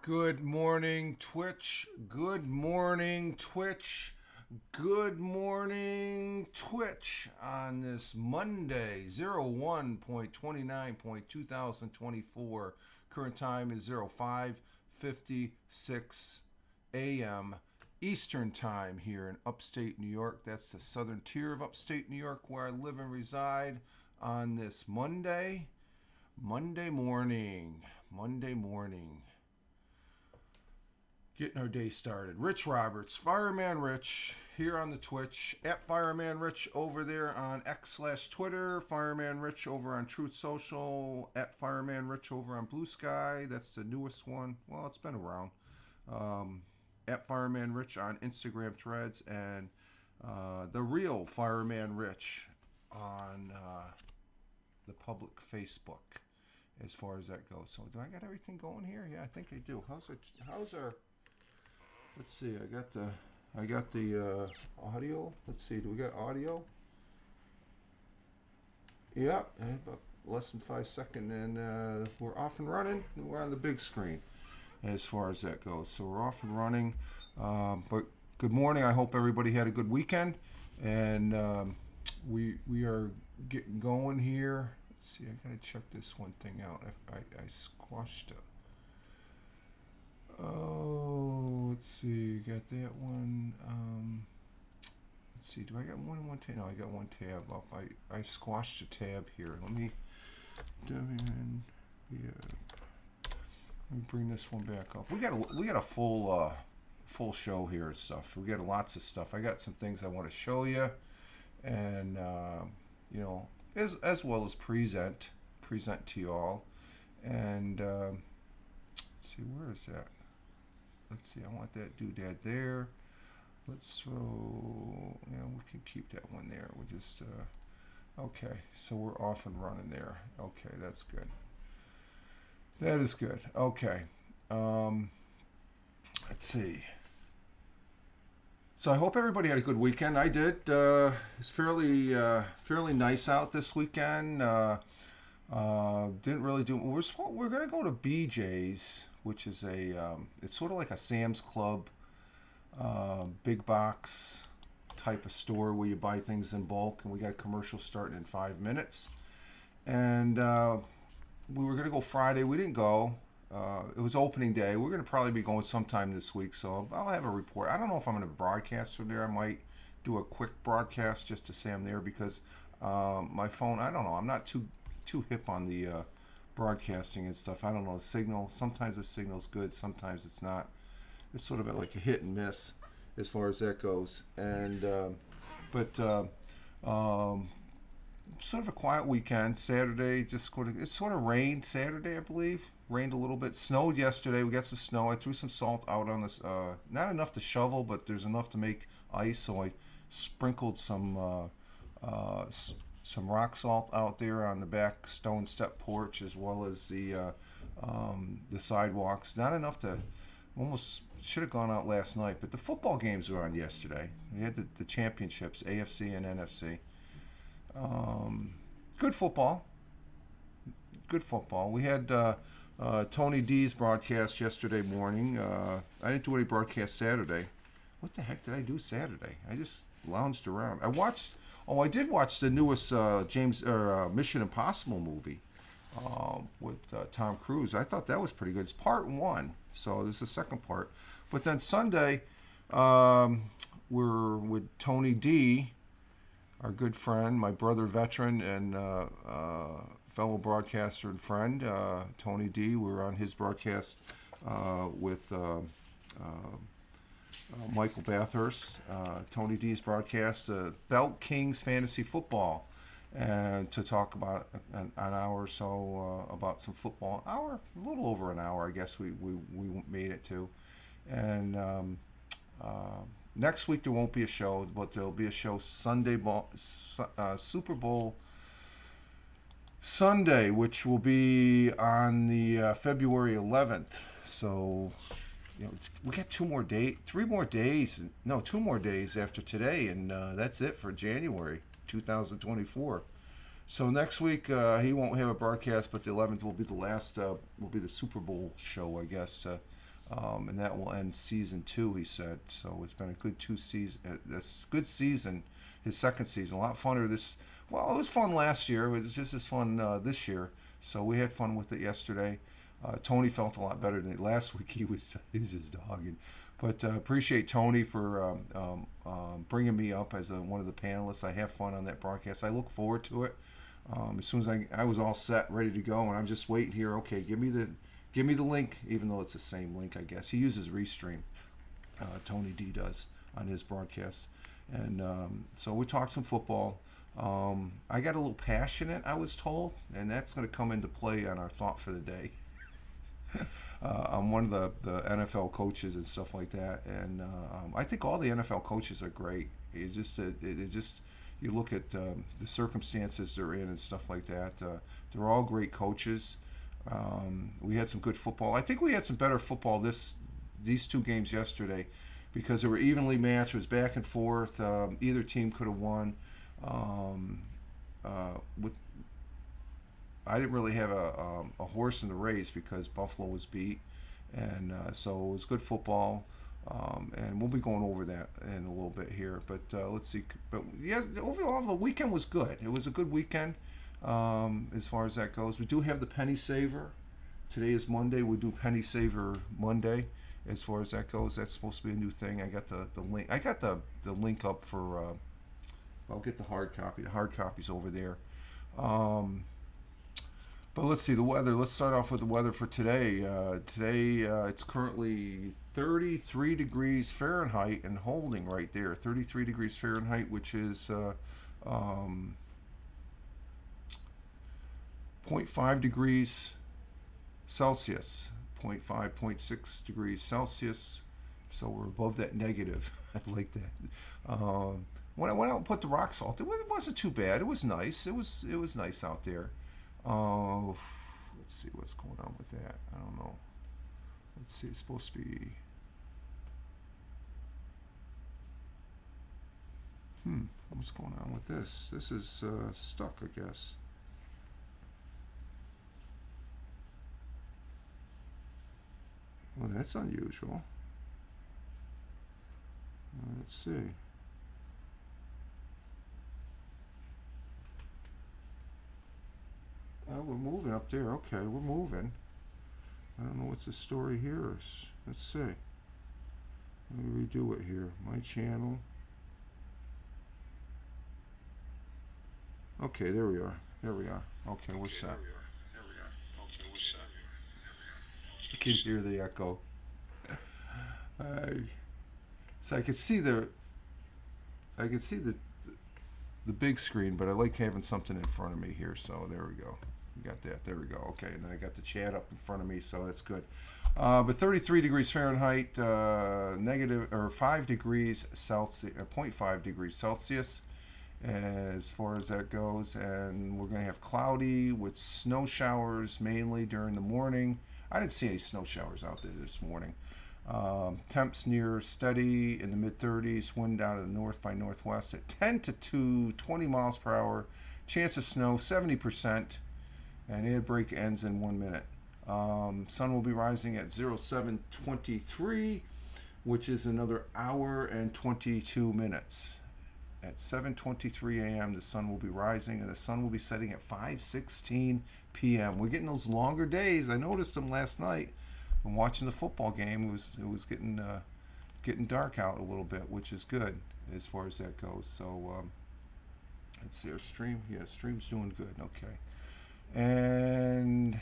Good morning, Twitch. Good morning, Twitch. Good morning, Twitch. On this Monday, 01.29.2024. Current time is 05:56 a.m. Eastern Time here in upstate New York. That's the southern tier of upstate New York where I live and reside on this Monday morning. Getting our day started. Rich Roberts, Fireman Rich, here on the Twitch, at Fireman Rich over there on X/Twitter, Fireman Rich over on Truth Social, at Fireman Rich over on Blue Sky. That's the newest one. Well, it's been around. At Fireman Rich on Instagram Threads, and the real Fireman Rich on the public Facebook, as far as that goes. So, do I got everything going here? Yeah, I think I do. How's our? Let's see. I got the audio. Let's see. Do we got audio? Yeah, about less than 5 seconds, and we're off and running. We're on the big screen, as far as that goes. So we're off and running. But good morning. I hope everybody had a good weekend, and we are getting going here. Let's see. I gotta check this one thing out. I squashed it. Oh, let's see. Got that one. Let's see. Do I got one tab? No, I got one tab up. I squashed a tab here. Let me bring this one back up. We got a full show here and stuff. We got lots of stuff. I got some things I want to show you, and as well as present to you all. And let's see, where is that? Let's see, I want that doodad there. Let's throw, we can keep that one there. We'll just, okay, so we're off and running there. Okay, that's good. That is good. Okay. Let's see. So I hope everybody had a good weekend. I did. It's fairly nice out this weekend. Didn't really do. We're gonna go to BJ's, which is it's sort of like a Sam's Club, big box type of store where you buy things in bulk, and we got commercials starting in 5 minutes. And we were gonna go Friday. We didn't go. It was opening day. We're gonna probably be going sometime this week, so I'll have a report. I don't know if I'm gonna broadcast from there. I might do a quick broadcast just to say I'm there, because my phone. I don't know. I'm not too hip on the broadcasting and stuff. I don't know the signal. Sometimes the signal's good, sometimes it's not. It's sort of like a hit and miss as far as that goes. And sort of a quiet weekend. Saturday it sort of rained Saturday, I believe. Rained a little bit. Snowed yesterday. We got some snow. I threw some salt out on this. Not enough to shovel, but there's enough to make ice. So I sprinkled some rock salt out there on the back stone step porch, as well as the sidewalks. Not enough to, almost should have gone out last night, but the football games were on yesterday. We had the championships, AFC and NFC. Good football. We had Tony D's broadcast yesterday morning. I didn't do any broadcast Saturday. What the heck did I do Saturday? I just lounged around. I did watch the newest Mission Impossible movie with Tom Cruise. I thought that was pretty good. It's part 1, so there's the second part. But then Sunday, we're with Tony D, our good friend, my brother veteran, and fellow broadcaster and friend, Tony D. We're on his broadcast with Michael Bathurst, Tony D's broadcast, Belt Kings Fantasy Football, and to talk about an hour or so about some football. A little over an hour, I guess we made it to. And next week there won't be a show, but there'll be a show Super Bowl Sunday, which will be on the February 11th. So we got 2 more days after today, and that's it for January 2024. So next week he won't have a broadcast, but the 11th will be the last. Will be the Super Bowl show, I guess, and that will end season 2. He said so. It's been a good this good season. His second season, a lot funner this. Well, it was fun last year. It was just as fun this year. So we had fun with it yesterday. Tony felt a lot better than last week. He's just dogging. But appreciate Tony for bringing me up as one of the panelists. I have fun on that broadcast. I look forward to it. As soon as I was all set, ready to go, and I'm just waiting here. Okay, give me the link, even though it's the same link, I guess. He uses Restream. Tony D does on his broadcast. And so we talked some football. I got a little passionate, I was told, and that's going to come into play on our thought for the day. I'm one of the NFL coaches and stuff like that, and I think all the NFL coaches are great. It just you look at the circumstances they're in and stuff like that. They're all great coaches. We had some good football. I think we had some better football these 2 games yesterday because they were evenly matched. It was back and forth. Either team could have won. I didn't really have a horse in the race because Buffalo was beat, and so it was good football. And we'll be going over that in a little bit here. But let's see. But yeah, overall the weekend was good. It was a good weekend as far as that goes. We do have the Penny Saver. Today is Monday. We do Penny Saver Monday. As far as that goes, that's supposed to be a new thing. I got the link. I got the link up for. I'll get the hard copy. The hard copy's over there. But let's see the weather. Let's start off with the weather for today. Today it's currently 33 degrees Fahrenheit and holding right there. 33 degrees Fahrenheit, which is 0.5 degrees Celsius. 0.5, 0.6 degrees Celsius. So we're above that negative. I like that. When I went out and put the rock salt, it wasn't too bad. It was nice. It was nice out there. Let's see what's going on with that. I don't know. Let's see. It's supposed to be. What's going on with this? This is stuck, I guess. Well, that's unusual. Let's see. Oh, we're moving up there. Okay, we're moving. I don't know what the story here is. Let's see. Let me redo it here. My channel. Okay, there we are. There we are. Okay, we're set. You can hear the echo. So I can see the big screen, but I like having something in front of me here. So there we go. We got that. There we go. Okay, and then I got the chat up in front of me, so that's good. But 33 degrees Fahrenheit, negative or 5 degrees Celsius, 0.5 degrees Celsius, as far as that goes. And we're going to have cloudy with snow showers mainly during the morning. I didn't see any snow showers out there this morning. Temps near steady in the mid-30s, wind out of the north by northwest at 10 to 20 miles per hour. Chance of snow 70%, and air break ends in 1 minute. Sun will be rising at 07:23, which is another hour and 22 minutes. At 7:23 a.m. the sun will be rising, and the sun will be setting at 5:16 p.m. We're getting those longer days. I noticed them last night. When watching the football game, it was getting dark out a little bit, which is good as far as that goes. So let's see our stream. Yeah, stream's doing good. Okay, and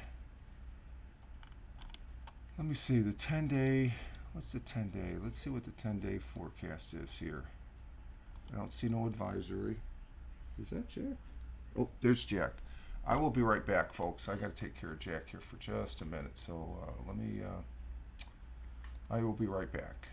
let me see the 10-day. What's the 10-day? Let's see what the 10-day forecast is here. I don't see no advisory. Is that Jack? Oh, there's Jack. I will be right back, folks. I got to take care of Jack here for just a minute. So let me, I will be right back.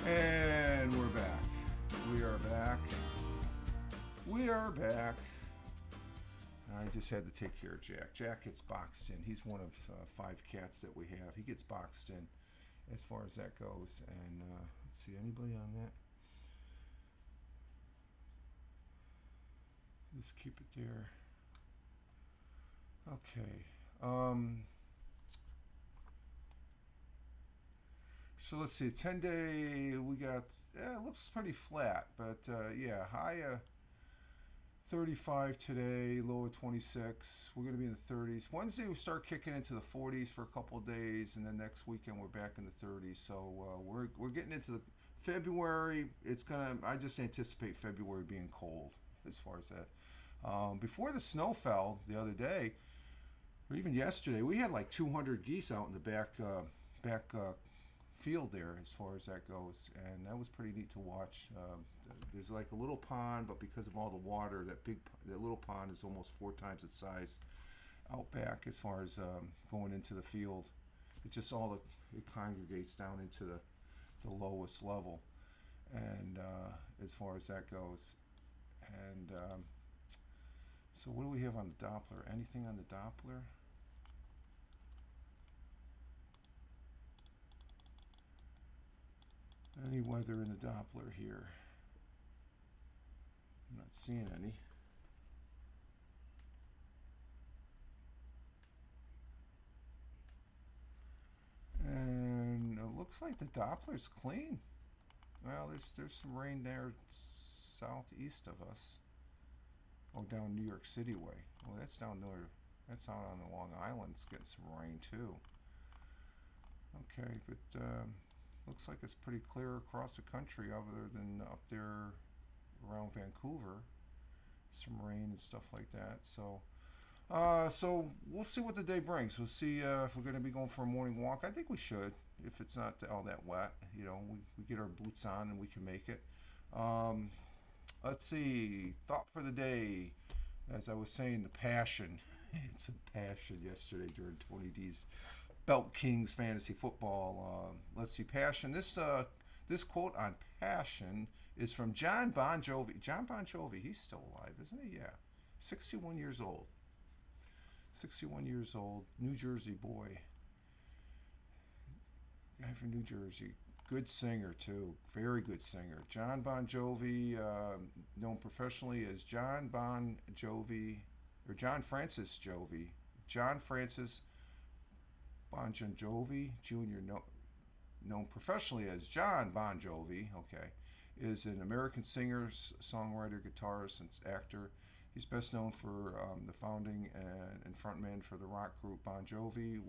And we're back. We are back. We are back. I just had to take care of Jack. Jack gets boxed in. He's one of 5 cats that we have. He gets boxed in as far as that goes. And let's see, anybody on that? Just keep it there. Okay. So let's see, 10-day, we got, it looks pretty flat, but yeah, high 35 today, low of 26. We're going to be in the 30s. Wednesday, we start kicking into the 40s for a couple of days, and then next weekend, we're back in the 30s. So we're getting into the February. I just anticipate February being cold as far as that. Before the snow fell the other day, or even yesterday, we had like 200 geese out in the back field there as far as that goes, and that was pretty neat to watch. There's like a little pond, but because of all the water, that little pond is almost 4 times its size out back as far as going into the field. It just it congregates down into the lowest level, and as far as that goes. And so what do we have on the Doppler? Anything on the Doppler? Any weather in the Doppler here? I'm not seeing any. And it looks like the Doppler's clean. Well, there's some rain there southeast of us. Oh, down New York City way. Well, that's down there. That's out on the Long Island. It's getting some rain too. Okay, but looks like it's pretty clear across the country other than up there around Vancouver. Some rain and stuff like that. So we'll see what the day brings. We'll see if we're going to be going for a morning walk. I think we should, if it's not all that wet. You know, we get our boots on and we can make it. Let's see. Thought for the day. As I was saying, the passion. It's a passion yesterday during Tony D's Belt Kings fantasy football. Let's see, passion. This quote on passion is from John Bon Jovi. John Bon Jovi, he's still alive, isn't he? Yeah, 61 years old. 61 years old, New Jersey boy. Guy from New Jersey. Good singer too, very good singer. John Bon Jovi, known professionally as John Bon Jovi, or John Francis Jovi. John Francis Bon Jovi Jr., known professionally as John Bon Jovi, okay, is an American singer, songwriter, guitarist, and actor. He's best known for the founding and frontman for the rock group Bon Jovi,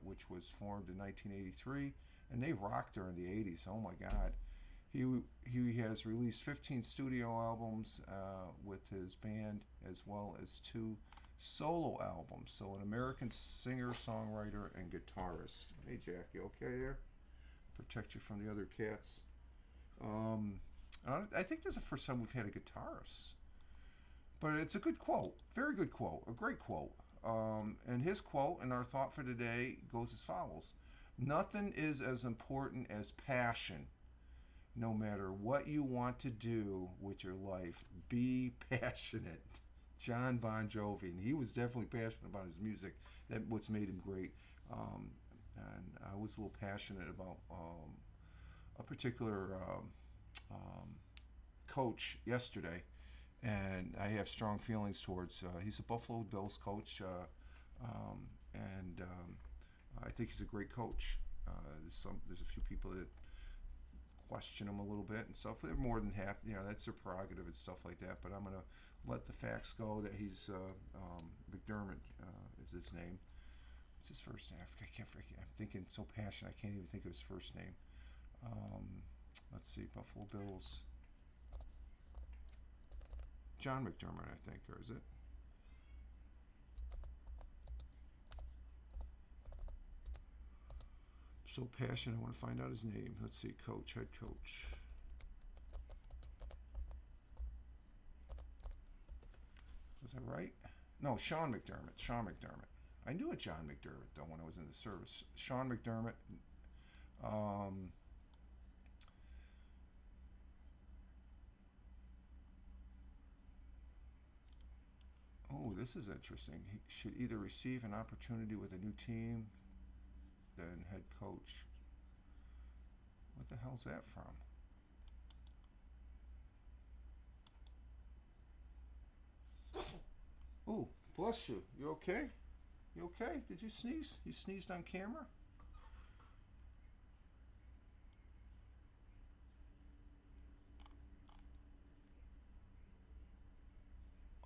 which was formed in 1983, and they rocked during the 80s. Oh my God. He has released 15 studio albums with his band, as well as 2 solo albums. So an American singer, songwriter, and guitarist. Hey Jack, you okay there? Protect you from the other cats. I think this is the first time we've had a guitarist. But it's a good quote. Very good quote. A great quote. And his quote and our thought for today goes as follows. Nothing is as important as passion. No matter what you want to do with your life, be passionate. John Bon Jovi, and he was definitely passionate about his music. That's what's made him great. And I was a little passionate about a particular coach yesterday, and I have strong feelings towards. He's a Buffalo Bills coach, and I think he's a great coach. There's a few people that question him a little bit and stuff. They're more than happy, that's their prerogative and stuff like that. But I'm gonna let the facts go that he's McDermott is his name. What's his first name? I can't forget. I'm thinking so passionate. I can't even think of his first name. Let's see, Buffalo Bills. John McDermott, I think, or is it? So passionate. I want to find out his name. Let's see, coach, head coach. Was I right? No, Sean McDermott. Sean McDermott. I knew a John McDermott though when I was in the service. Sean McDermott. this is interesting. He should either receive an opportunity with a new team than head coach. What the hell's that from? Ooh, bless you. You okay? You okay? Did you sneeze? You sneezed on camera?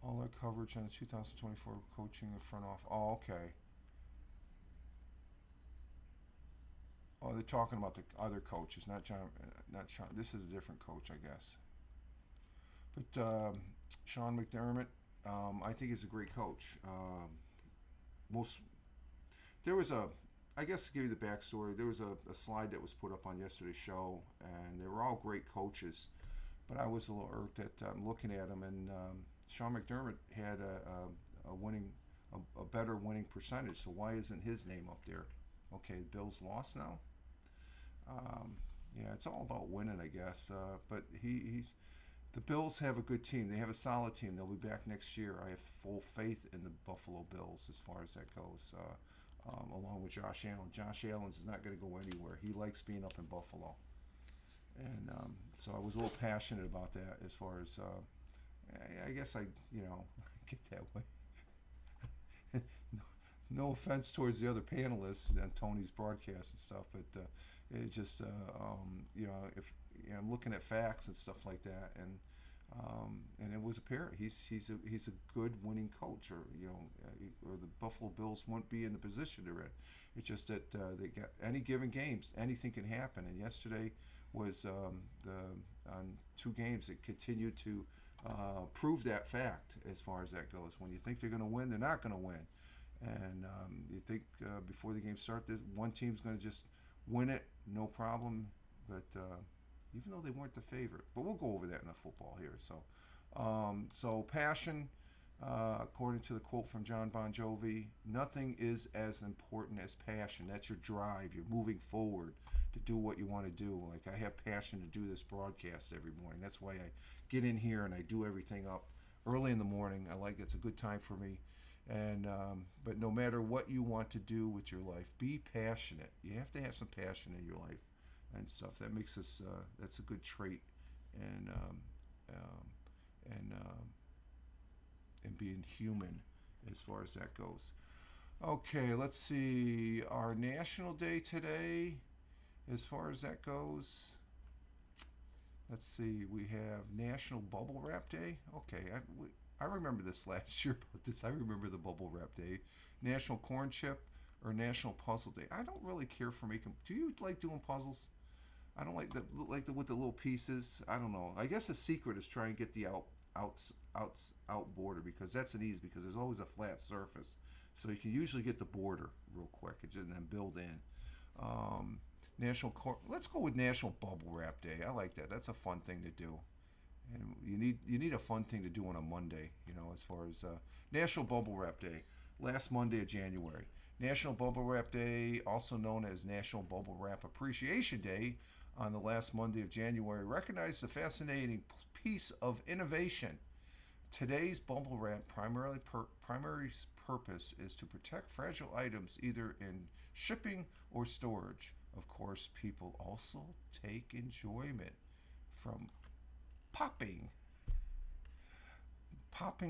All our coverage on the 2024 coaching in front off. Oh, okay. Oh, they're talking about the other coaches, not John. Not Sean. This is a different coach, I guess. But Sean McDermott, I think he's a great coach. Most there was a, I guess to give you the backstory, there was a slide that was put up on yesterday's show, and they were all great coaches. But I was a little irked at looking at them, and Sean McDermott had a winning, a better winning percentage. So why isn't his name up there? Okay, Bills lost now. Yeah, it's all about winning, I guess. But he's the Bills have a good team. They have a solid team. They'll be back next year. I have full faith in the Buffalo Bills as far as that goes. Along with Josh Allen. Josh Allen is not going to go anywhere. He likes being up in Buffalo, and so I was a little passionate about that. As far as I guess I get that way. No offense towards the other panelists and Tony's broadcast and stuff, but it's just if I'm looking at facts and stuff like that, and it was apparent he's a good winning coach, or or the Buffalo Bills wouldn't be in the position they're in. It's just that they got any given games, anything can happen, and yesterday was on 2 games it continued to prove that fact as far as that goes. When you think they're going to win, they're not going to win. And you think before the game starts, one team's going to just win it, no problem. But even though they weren't the favorite, but we'll go over that in the football here. So passion, according to the quote from John Bon Jovi, nothing is as important as passion. That's your drive. You're moving forward to do what you want to do. Like I have passion to do this broadcast every morning. That's why I get in here and I do everything up early in the morning. It's a good time for me. And but no matter what you want to do with your life, be passionate. You have to have some passion in your life and stuff. That makes us that's a good trait, and being human as far as that goes. Okay, let's see our national day today. As far as that goes, let's see. We have National Bubble Wrap Day. Okay, I remember this last year about this. I remember the Bubble Wrap Day. National Corn Chip or National Puzzle Day. I don't really care for making. Do you like doing puzzles? I don't like the with the little pieces. I don't know. I guess the secret is trying to get the out border, because that's an easy, because there's always a flat surface, so you can usually get the border real quick and then build in. Let's go with National Bubble Wrap Day. I like that. That's a fun thing to do. And you need a fun thing to do on a Monday, as far as National Bubble Wrap Day, last Monday of January. National Bubble Wrap Day, also known as National Bubble Wrap Appreciation Day, on the last Monday of January, recognized a fascinating piece of innovation. Today's bubble wrap primary purpose is to protect fragile items either in shipping or storage. Of course, people also take enjoyment from popping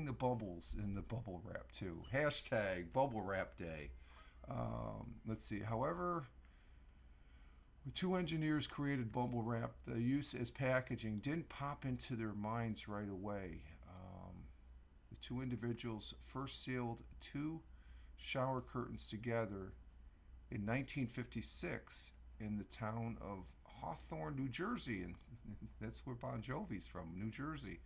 the bubbles in the bubble wrap too. Hashtag Bubble Wrap Day. Let's see. However, when 2 engineers created bubble wrap, the use as packaging didn't pop into their minds right away. The 2 individuals first sealed 2 shower curtains together in 1956 in the town of Hawthorne, New Jersey, and that's where Bon Jovi's from, New Jersey.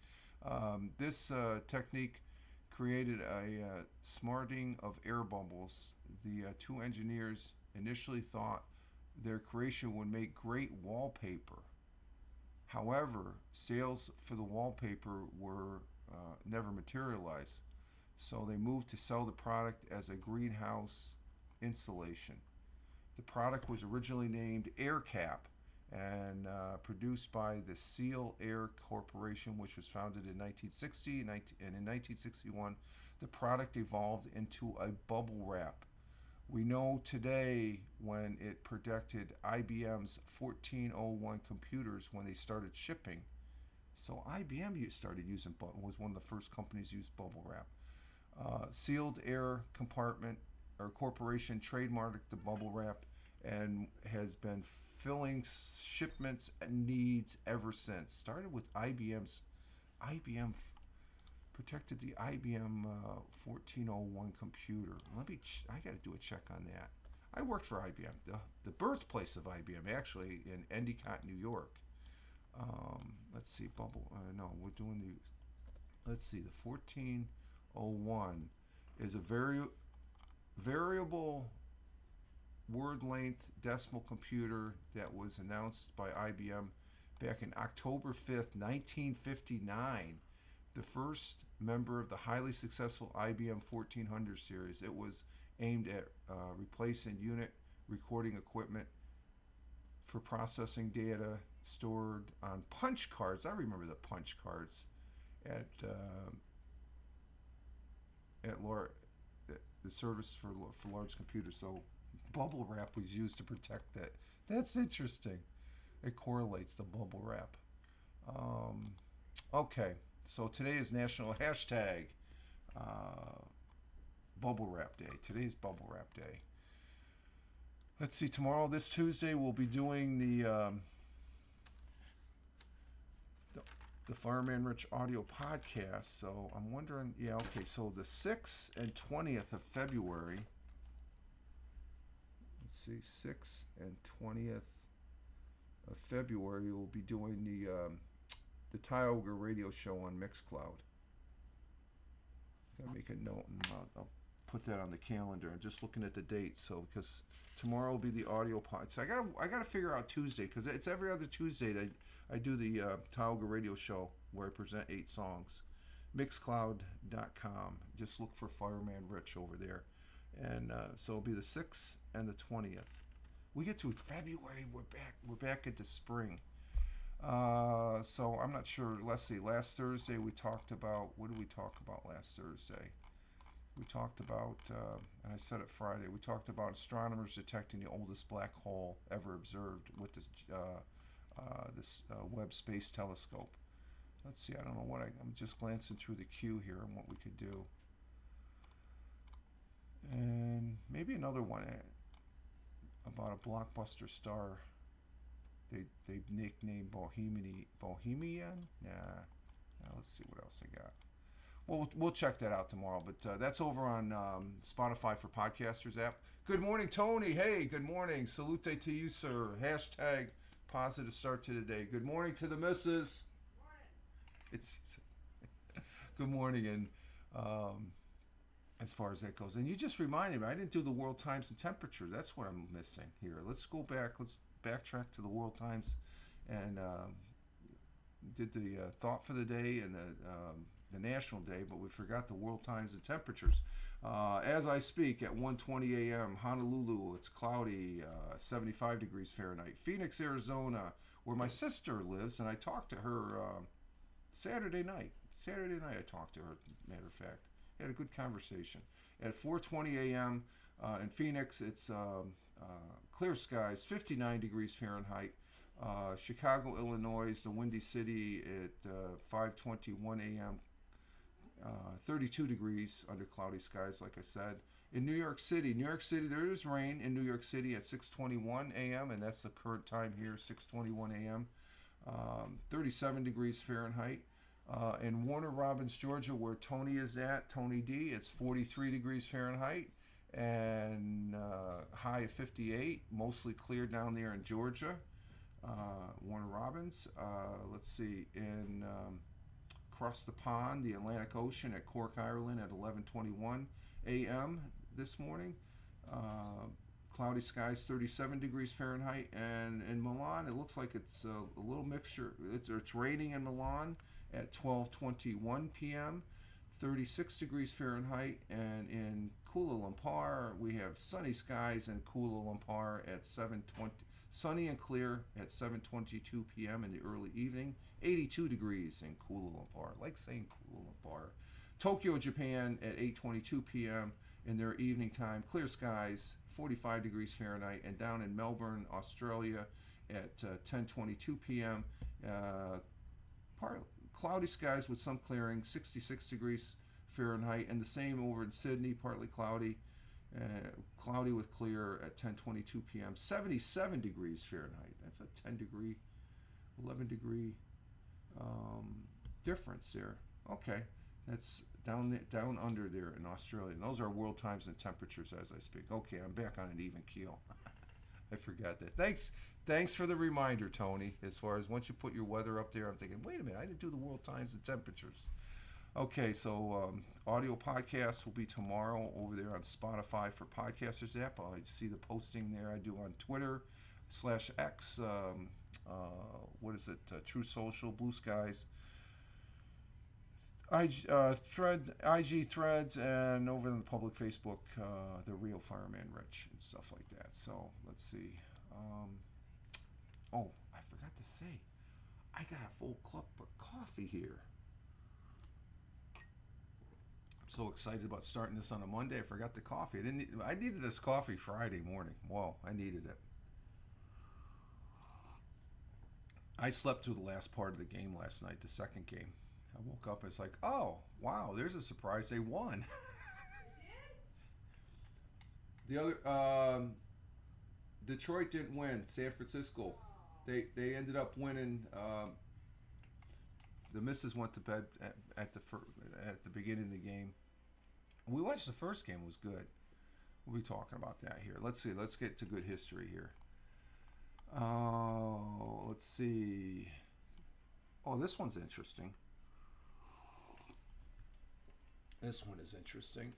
This technique created a smarting of air bubbles. The 2 engineers initially thought their creation would make great wallpaper. However, sales for the wallpaper were never materialized, so they moved to sell the product as a greenhouse insulation. The product was originally named Air Cap and produced by the Seal Air Corporation, which was founded in 1960, and in 1961 the product evolved into a bubble wrap. We know today when it protected IBM's 1401 computers when they started shipping. So IBM started using was one of the first companies to use bubble wrap. Sealed Air Compartment or Corporation trademarked the bubble wrap and has been filling shipments and needs ever since. Started with IBM protected the IBM 1401 computer. I got to do a check on that. I worked for IBM, the birthplace of IBM, actually in Endicott, New York. Let's see, no, we're doing let's see, the 1401 is a variable word length decimal computer that was announced by IBM back in October 5th, 1959. The first member of the highly successful IBM 1400 series. It was aimed at replacing unit recording equipment for processing data stored on punch cards. I remember the punch cards at the service for large computers. So bubble wrap was used to protect that. That's interesting. It correlates the bubble wrap. Okay, so today is National Hashtag Bubble Wrap Day. Today's Bubble Wrap Day. Let's see, tomorrow, this Tuesday, we'll be doing the Fireman Rich audio podcast. So I'm wondering, yeah, okay, so the 6th and 20th of February. Let's see, 6th and 20th of February, we'll be doing the Tioga radio show on Mixcloud. Gotta make a note, and I'll put that on the calendar. I'm just looking at the date, so because tomorrow will be the audio pod. So I gotta figure out Tuesday, because it's every other Tuesday that I do the Tioga radio show where I present 8 songs. Mixcloud.com. Just look for Fireman Rich over there, and so it'll be the 6th and the 20th. We get to February. We're back into spring. So I'm not sure. Let's see. Last Thursday we talked about, what did we talk about last Thursday? We talked about, and I said it Friday, we talked about astronomers detecting the oldest black hole ever observed with this Webb Space Telescope. Let's see, I don't know what I'm just glancing through the queue here and what we could do. And maybe another one about a blockbuster star. They nicknamed Bohemian? Nah. Now let's see what else I got. Well, we'll check that out tomorrow, but that's over on Spotify for Podcasters app. Good morning, Tony. Hey, good morning. Salute to you, sir. Hashtag positive start to the day. Good morning to the missus. Good morning, and as far as that goes. And you just reminded me, I didn't do the world times and temperature. That's what I'm missing here. Let's go back. Let's backtrack to the world times and did the thought for the day and the national day, but we forgot the world times and temperatures. As I speak at 1:20 a.m. Honolulu, it's cloudy, 75 degrees Fahrenheit. Phoenix, Arizona, where my sister lives, and I talked to her Saturday night I talked to her, matter of fact. Had a good conversation. At 4:20 a.m. In Phoenix, it's clear skies, 59 degrees Fahrenheit. Chicago, Illinois, the Windy City at 5:21 a.m. 32 degrees under cloudy skies, like I said. In New York City, there is rain in New York City at 6:21 a.m., and that's the current time here, 6:21 a.m. 37 degrees Fahrenheit. In Warner Robins, Georgia, where Tony is at, Tony D, it's 43 degrees Fahrenheit and high of 58, mostly clear down there in Georgia. Warner Robins. Let's see, in across the pond, the Atlantic Ocean at Cork, Ireland at 11:21 a.m. this morning. Cloudy skies, 37 degrees Fahrenheit. And in Milan, it looks like it's a little mixture. It's raining in Milan at 12:21 p.m. 36 degrees Fahrenheit. And in Kuala Lumpur, we have sunny skies in Kuala Lumpur at 7:20. Sunny and clear at 7:22 p.m. in the early evening. 82 degrees in Kuala Lumpur. I like saying Kuala Lumpur. Tokyo, Japan at 8:22 p.m. in their evening time. Clear skies, 45 degrees Fahrenheit, and down in Melbourne, Australia at 10:22 p.m. Cloudy skies with some clearing, 66 degrees Fahrenheit, and the same over in Sydney, partly cloudy, cloudy with clear at 10:22 p.m. 77 degrees Fahrenheit. That's a 10 degree, 11 degree difference there. Okay, that's down under there in Australia. And those are world times and temperatures as I speak. Okay, I'm back on an even keel. I forgot that. Thanks for the reminder, Tony. As far as once you put your weather up there, I'm thinking, wait a minute, I didn't do the world times and temperatures. Okay, so audio podcasts will be tomorrow over there on Spotify for Podcasters app. I see the posting there. I do on Twitter/X. What is it? True Social, Blue Skies, IG threads, and over in the public Facebook, the Real Fireman Rich and stuff like that. So let's see. Oh, I forgot to say, I got a full cup of coffee here. I'm so excited about starting this on a Monday. I forgot the coffee. I needed this coffee Friday morning. Whoa, I needed it. I slept through the last part of the game last night, the second game. I woke up, it's like, oh, wow, there's a surprise. They won. The other, Detroit didn't win. San Francisco. They ended up winning. The missus went to bed at the beginning of the game. We watched the first game. It was good. We'll be talking about that here. Let's see. Let's get to good history here. Oh, let's see. Oh, this one's interesting. This one is interesting.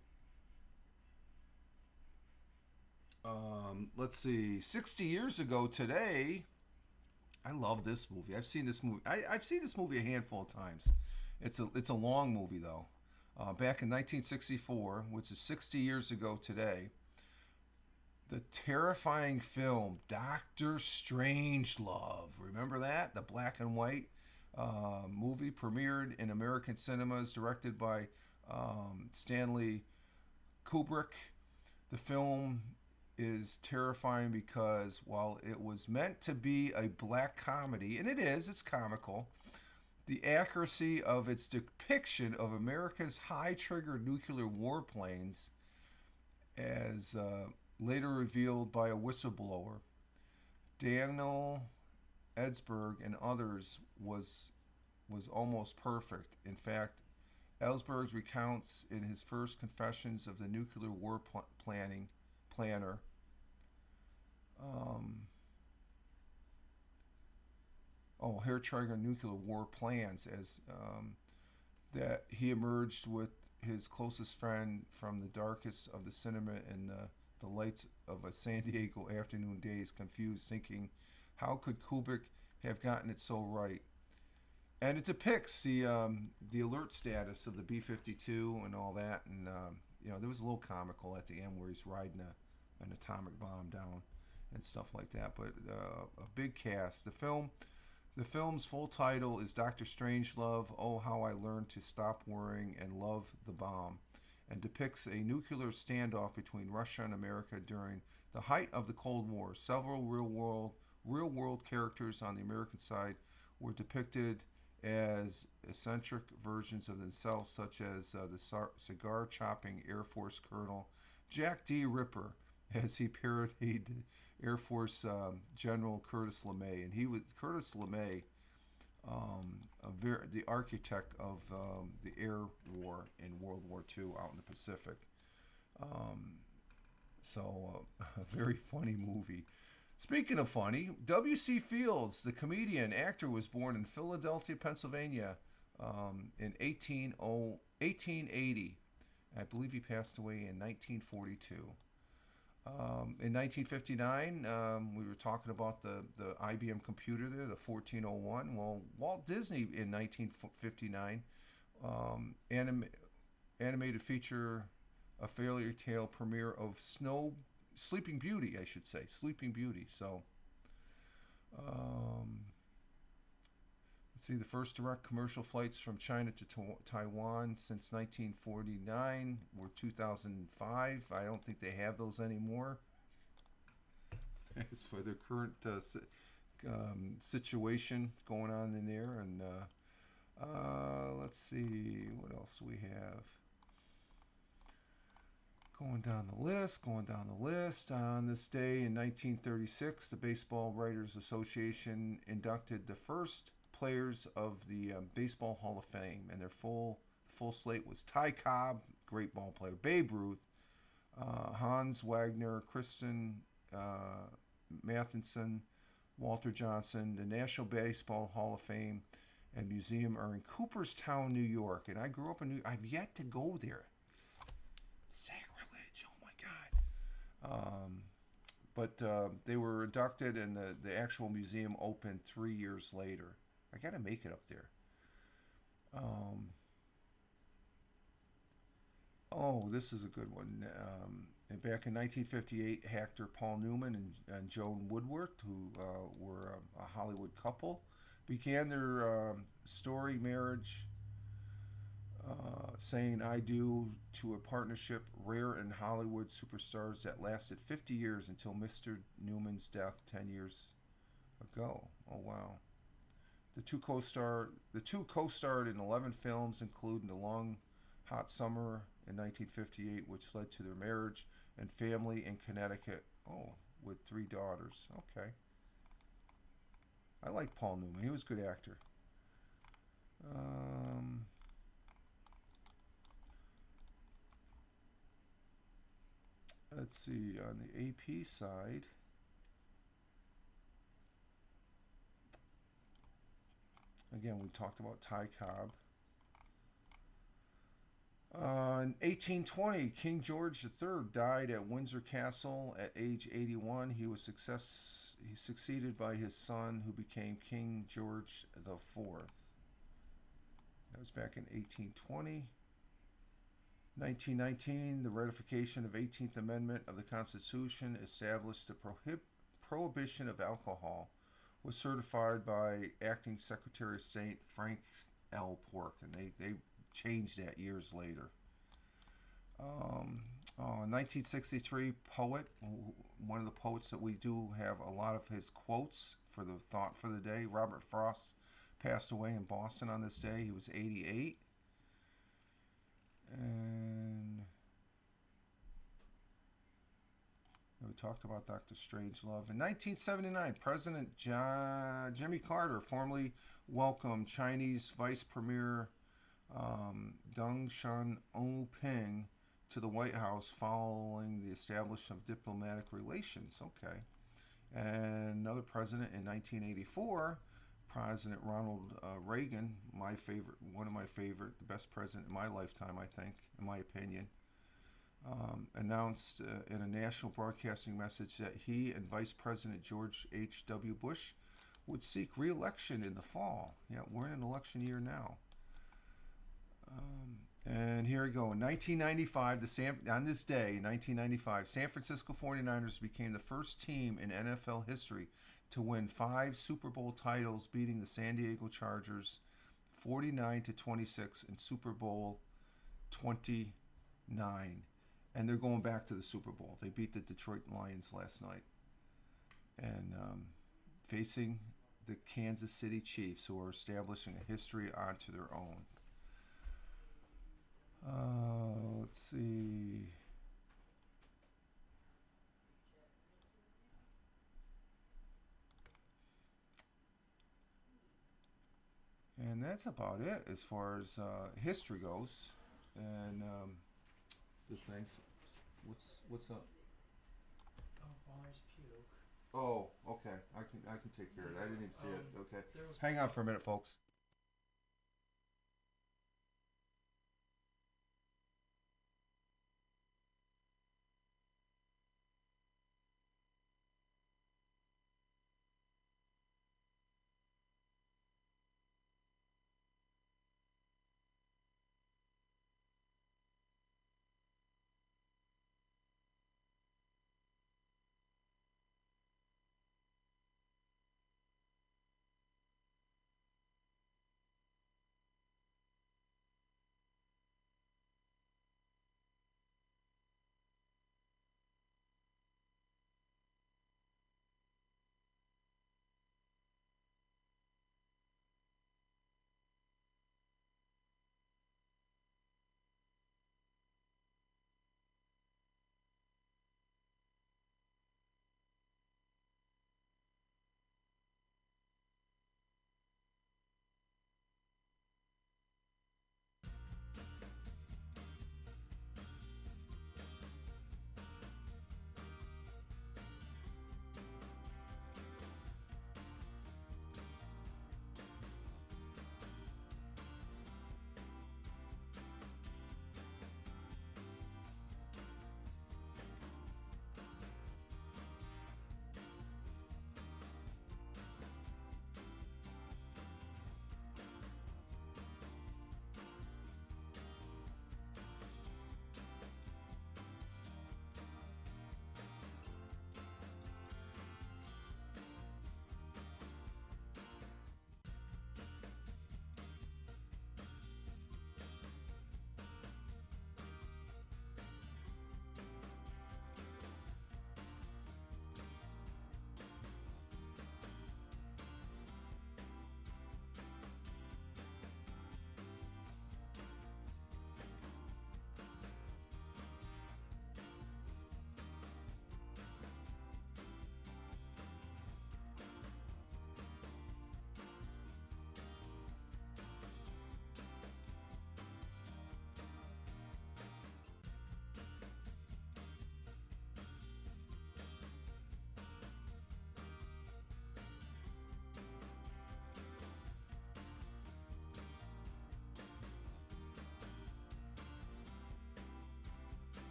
Let's see. 60 years ago today, I love this movie. I've seen this movie. I've seen this movie a handful of times. It's a long movie though. Back in 1964, which is 60 years ago today, the terrifying film Dr. Strangelove. Remember that? The black and white movie premiered in American cinemas, directed by Stanley Kubrick. The film is terrifying because while it was meant to be a black comedy, and it's comical, the accuracy of its depiction of America's high-trigger nuclear warplanes, as later revealed by a whistleblower, Daniel Ellsberg and others, was almost perfect. In fact, Ellsberg recounts in his first confessions of the nuclear war planner, hair-trigger nuclear war plans, as that he emerged with his closest friend from the darkest of the cinema and the lights of a San Diego afternoon days, confused, thinking, how could Kubrick have gotten it so right? And it depicts the alert status of the B-52 and all that, and there was a little comical at the end where he's riding an atomic bomb down and stuff like that. But a big cast. The film's full title is Dr. Strangelove, Oh, How I Learned to Stop Worrying and Love the Bomb, and depicts a nuclear standoff between Russia and America during the height of the Cold War. Several real-world characters on the American side were depicted as eccentric versions of themselves, such as the cigar-chopping Air Force Colonel Jack D. Ripper, as he parodied Air Force General Curtis LeMay. And he was Curtis LeMay, the architect of the air war in World War II out in the Pacific. So a very funny movie. Speaking of funny, W.C. Fields, the comedian, actor, was born in Philadelphia, Pennsylvania in 1880. I believe he passed away in 1942. In 1959, we were talking about the IBM computer there, the 1401. Well, Walt Disney in 1959 animated feature, a fairy tale premiere of Sleeping Beauty, I should say. Sleeping Beauty. So, let's Let's see, the first direct commercial flights from China to Taiwan since 1949 were 2005. I don't think they have those anymore. As for the current situation going on in there, and let's see what else we have. Going down the list. On this day in 1936, the Baseball Writers Association inducted the first players of the Baseball Hall of Fame, and their full slate was Ty Cobb, great ball player, Babe Ruth, Hans Wagner, Kristen Matheson, Walter Johnson. The National Baseball Hall of Fame and Museum are in Cooperstown, New York, and I grew up in I've yet to go there. Sacrilege! Oh my God! But they were inducted, and the actual museum opened 3 years later. I got to make it up there. Oh, this is a good one. And back in 1958, actor Paul Newman and Joan Woodward, who were a Hollywood couple, began their story marriage, saying "I do" to a partnership rare in Hollywood superstars that lasted 50 years until Mr. Newman's death 10 years ago. Oh wow! The two co-starred in 11 films, including The Long Hot Summer in 1958, which led to their marriage and family in Connecticut. Oh, with 3 daughters. Okay. I like Paul Newman. He was a good actor. Let's see, on the AP side, again, we talked about Ty Cobb. In 1820, King George III died at Windsor Castle at age 81. He succeeded by his son, who became King George IV. That was back in 1820. 1919, the ratification of 18th Amendment of the Constitution established the prohibition of alcohol, was certified by Acting Secretary of State Frank L. Pork, and they changed that years later. 1963, poet, one of the poets that we do have a lot of his quotes for the thought for the day, Robert Frost, passed away in Boston on this day. He was 88. And we talked about Dr. Strangelove. In 1979, President Jimmy Carter formally welcomed Chinese Vice Premier Deng Xiaoping to the White House following the establishment of diplomatic relations. Okay. And another president in 1984, President Ronald Reagan, one of my favorite, the best president in my lifetime, I think, in my opinion, announced in a national broadcasting message that he and Vice President George H.W. Bush would seek re-election in the fall. Yeah, we're in an election year now. And here we go. In 1995, on this day, 1995, San Francisco 49ers became the first team in NFL history to win 5 Super Bowl titles, beating the San Diego Chargers 49-26 in Super Bowl 29. And they're going back to the Super Bowl. They beat the Detroit Lions last night. And facing the Kansas City Chiefs, who are establishing a history onto their own. Let's see. And that's about it as far as history goes. And just thanks. What's up? Oh, Mars puke. Oh, okay. I can take care of it. I didn't even see it. Okay. Hang on for a minute, folks.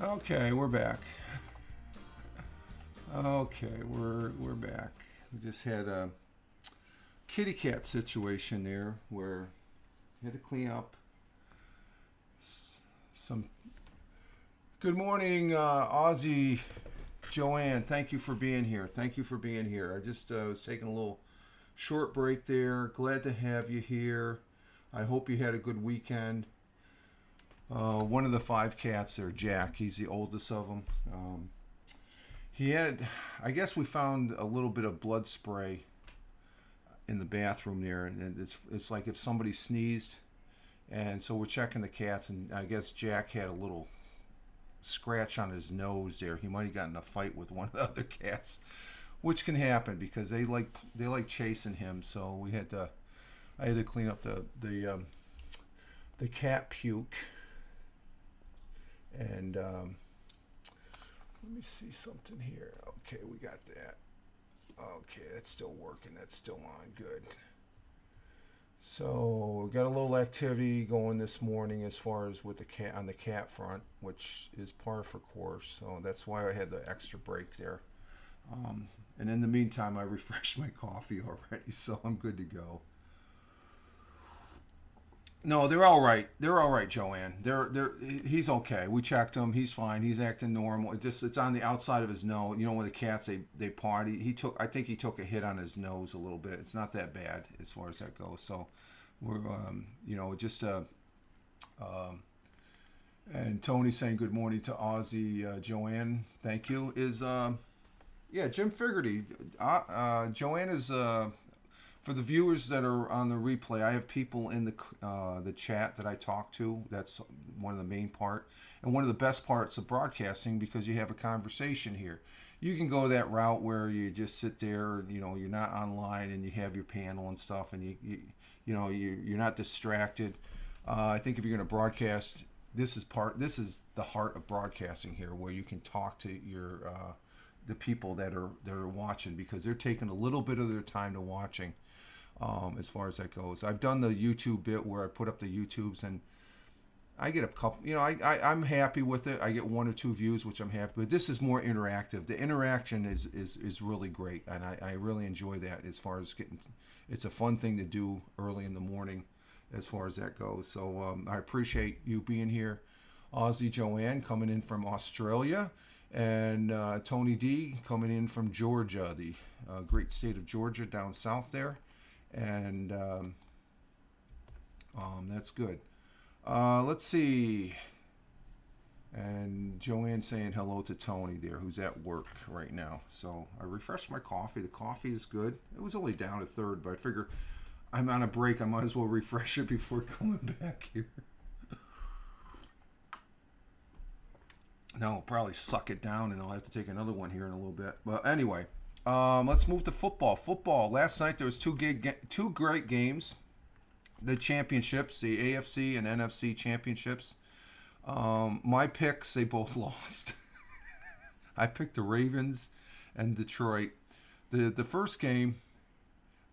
Okay, we're back. Okay, we're back. We just had a kitty cat situation there where we had to clean up some. Good morning, Aussie Joanne. Thank you for being here. Thank you for being here. I just was taking a little short break there. Glad to have you here. I hope you had a good weekend. One of the 5 cats there, Jack. He's the oldest of them. He had, I guess we found a little bit of blood spray in the bathroom there, and it's like if somebody sneezed, and so we're checking the cats, and I guess Jack had a little scratch on his nose there. He might have gotten in a fight with one of the other cats, which can happen because they like chasing him. So I had to clean up the cat puke, and let me see something here. Okay, we got that. Okay, that's still working. That's still on. Good. So we got a little activity going this morning as far as with the cat on the cat front, which is par for course. So that's why I had the extra break there. And in the meantime, I refreshed my coffee already, so I'm good to go. No, they're all right. They're all right, Joanne. He's okay. We checked him. He's fine. He's acting normal. It's on the outside of his nose. You know, when the cats they party. I think he took a hit on his nose a little bit. It's not that bad as far as that goes. So we're just and Tony saying good morning to Aussie Joanne. Thank you. Jim Figerty. Joanne is for the viewers that are on the replay, I have people in the chat that I talk to. That's one of the main part, and one of the best parts of broadcasting because you have a conversation here. You can go that route where you just sit there, you're not online and you have your panel and stuff, and you're not distracted. I think if you're going to broadcast, this is the heart of broadcasting here, where you can talk to the people that are watching because they're taking a little bit of their time to watching. As far as that goes, I've done the YouTube bit where I put up the YouTubes and I get a couple. I'm happy with it. I get 1 or 2 views, which I'm happy with. This is more interactive. The interaction is really great, and I really enjoy that. As far as it's a fun thing to do early in the morning, as far as that goes. So I appreciate you being here, Aussie Joanne coming in from Australia, and Tony D coming in from Georgia, the great state of Georgia down south there. And that's good. Let's see. And Joanne saying hello to Tony there, who's at work right now. So I refreshed my coffee. The coffee is good. It was only down a third, but I figure I'm on a break. I might as well refresh it before coming back here. Now I'll probably suck it down, and I'll have to take another one here in a little bit. But anyway. Let's move to football. Football. Last night there was two great games. The championships, the AFC and NFC championships. My picks, they both lost. I picked the Ravens and Detroit. The first game,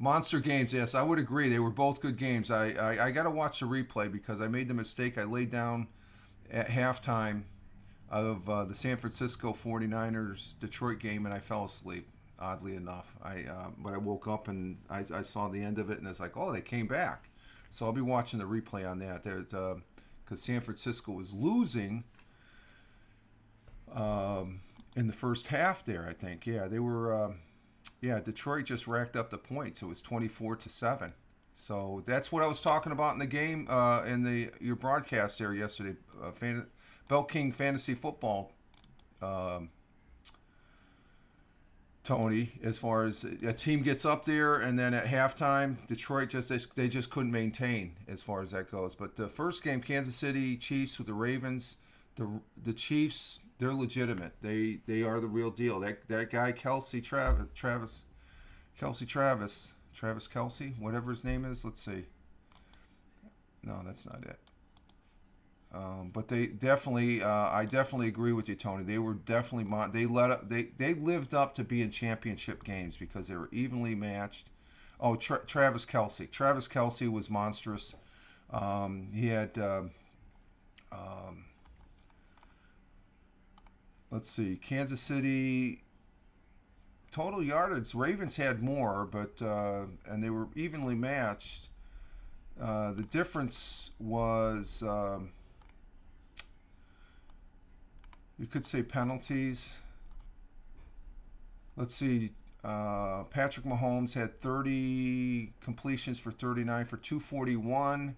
monster games. Yes, I would agree. They were both good games. I got to watch the replay because I made the mistake. I laid down at halftime of the San Francisco 49ers Detroit game and I fell asleep. Oddly enough, but I woke up and I saw the end of it, and it's like, oh, they came back. So I'll be watching the replay on that. Because San Francisco was losing in the first half there. I think, yeah, they were. Detroit just racked up the points. It was 24-7. So that's what I was talking about in the game in your broadcast there yesterday. Bell King Fantasy Football. Tony, as far as a team gets up there and then at halftime, Detroit they just couldn't maintain as far as that goes. But the first game, Kansas City Chiefs with the Ravens, the Chiefs, they're legitimate. They are the real deal. That guy Travis Kelce, whatever his name is. Let's see. No, that's not it. But they definitely, I definitely agree with you, Tony. They were definitely they lived up to being championship games because they were evenly matched. Oh, Travis Kelce. Travis Kelce was monstrous. He had let's see, Kansas City total yardage. Ravens had more, but and they were evenly matched. The difference was, you could say, penalties. Let's see. Patrick Mahomes had 30 completions for 39 for 241.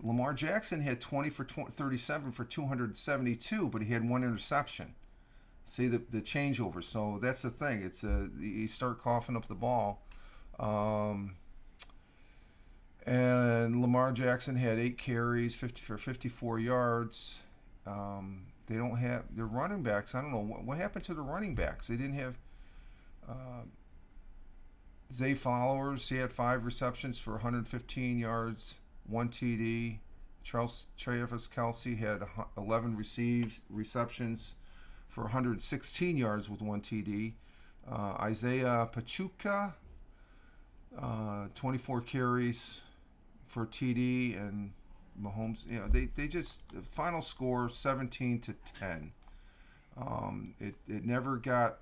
Lamar Jackson had 20 for 37 for 272, but he had one interception. See the changeover. So that's the thing. It's you start coughing up the ball. And Lamar Jackson had 8 carries, 50 for 54 yards. They don't have their running backs. I don't know what happened to the running backs. They didn't have Zay Flowers. He had 5 receptions for 115 yards, 1 TD. Travis Kelce had 11 receptions for 116 yards with 1 TD. Isaiah Pachuca, 24 carries for TD, and Mahomes. They just, the final score 17-10. It never got.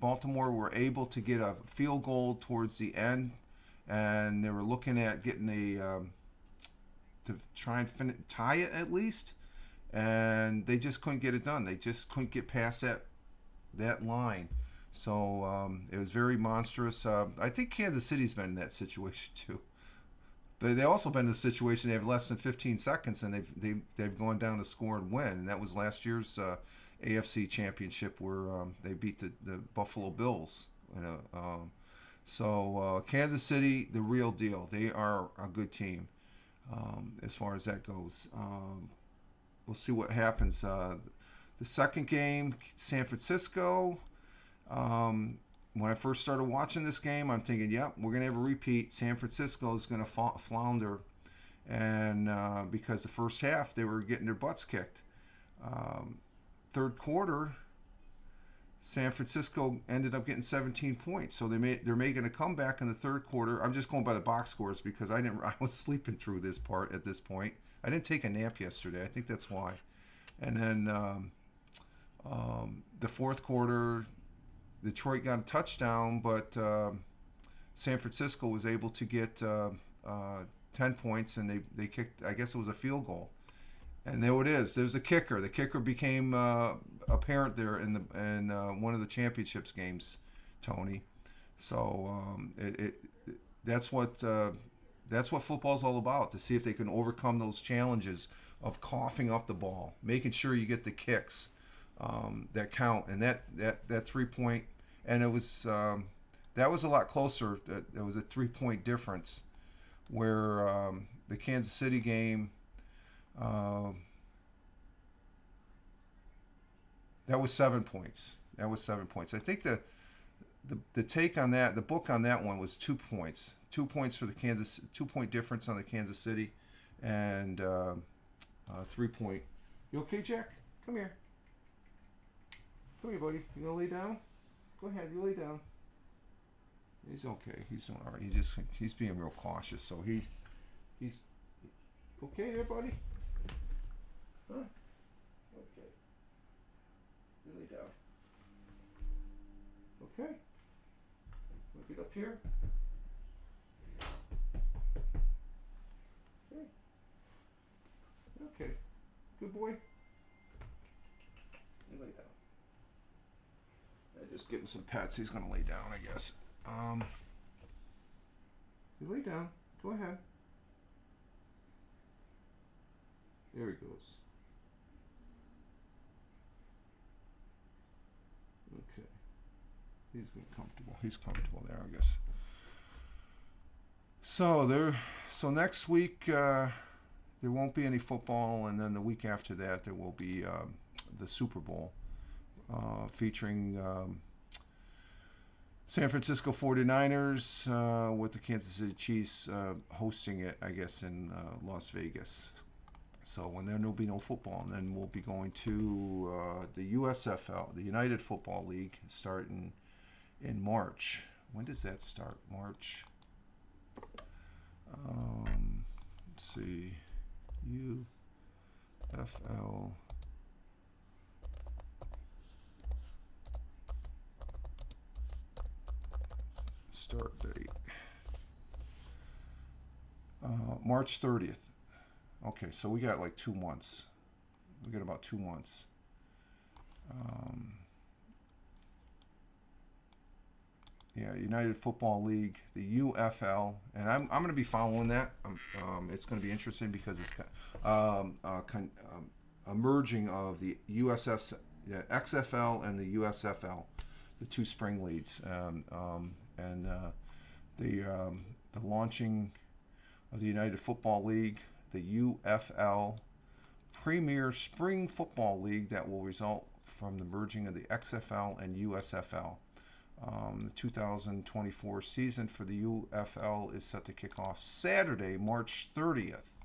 Baltimore were able to get a field goal towards the end, and they were looking at getting to try and tie it at least, and they just couldn't get it done. They just couldn't get past that line. So it was very monstrous. I think Kansas City's been in that situation too. But they've also been in the situation they have less than 15 seconds and they've gone down to score and win. And that was last year's AFC Championship where they beat the Buffalo Bills. So Kansas City, the real deal. They are a good team as far as that goes. We'll see what happens. The second game, San Francisco. When I first started watching this game, I'm thinking, yep, we're going to have a repeat. San Francisco is going to flounder. And because the first half, they were getting their butts kicked. Third quarter, San Francisco ended up getting 17 points. So they're making a comeback in the third quarter. I'm just going by the box scores because I was sleeping through this part at this point. I didn't take a nap yesterday. I think that's why. And then the fourth quarter, Detroit got a touchdown, but San Francisco was able to get 10 points, and they kicked, I guess it was a field goal. And there it is. There's a kicker. The kicker became apparent there in one of the championships games, Tony. So that's what football's all about, to see if they can overcome those challenges of coughing up the ball, making sure you get the kicks that count, and that 3-point, and it was that was a lot closer. There was a 3-point difference, where the Kansas City game, that was 7 points. That was 7 points. I think the take on that, the book on that one was 2 points. 2 points for the 2-point difference on the Kansas City, and 3-point. You okay, Jack? Come here. Come here, buddy. You gonna lay down? Go ahead. You lay down. He's okay. He's doing all right. He's being real cautious. So he's okay there, buddy. Huh? Okay. You lay down. Okay. We'll get up here. Okay. Okay. Good boy. You lay down. Just getting some pets. He's gonna lay down, I guess. You lay down. Go ahead. There he goes. Okay. He's been comfortable. He's comfortable there, I guess. So next week there won't be any football, and then the week after that there will be the Super Bowl. Featuring San Francisco 49ers with the Kansas City Chiefs hosting it, I guess, in Las Vegas. So, and then there'll be no football, and then we'll be going to the USFL, the United Football League, starting in March. When does that start? March. Let's see. UFL Start date. March 30th. Okay, so we got like 2 months. We got about 2 months. Yeah, United Football League, the UFL, and I'm going to be following that. It's going to be interesting because it's a merging of the XFL and the USFL, the two spring leagues, and the launching of the United Football League, the UFL Premier Spring Football League that will result from the merging of the XFL and USFL. The 2024 season for the UFL is set to kick off Saturday, March 30th.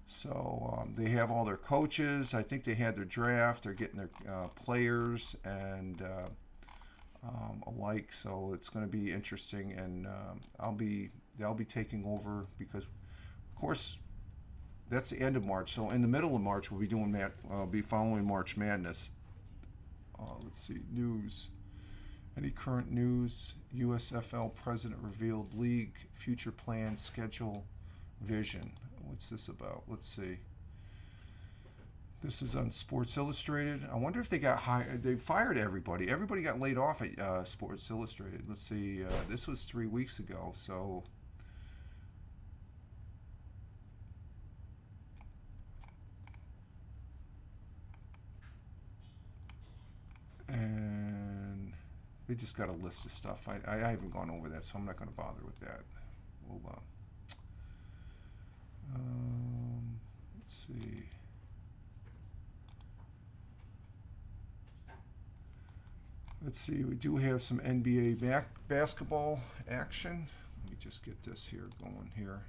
So they have all their coaches. I think they had their draft. They're getting their players and alike. So it's going to be interesting, and they'll be taking over because, of course, that's the end of March. So in the middle of March, we'll be following March Madness. Let's see, news. Any current news? USFL president revealed league future plan, schedule, vision. What's this about? Let's see. This is on Sports Illustrated. I wonder if they got hired. They fired everybody. Everybody got laid off at Sports Illustrated. Let's see. This was 3 weeks ago. So. And they just got a list of stuff. I haven't gone over that, so I'm not going to bother with that. We'll, let's see. Let's see. We do have some NBA basketball action. Let me just get this here going here.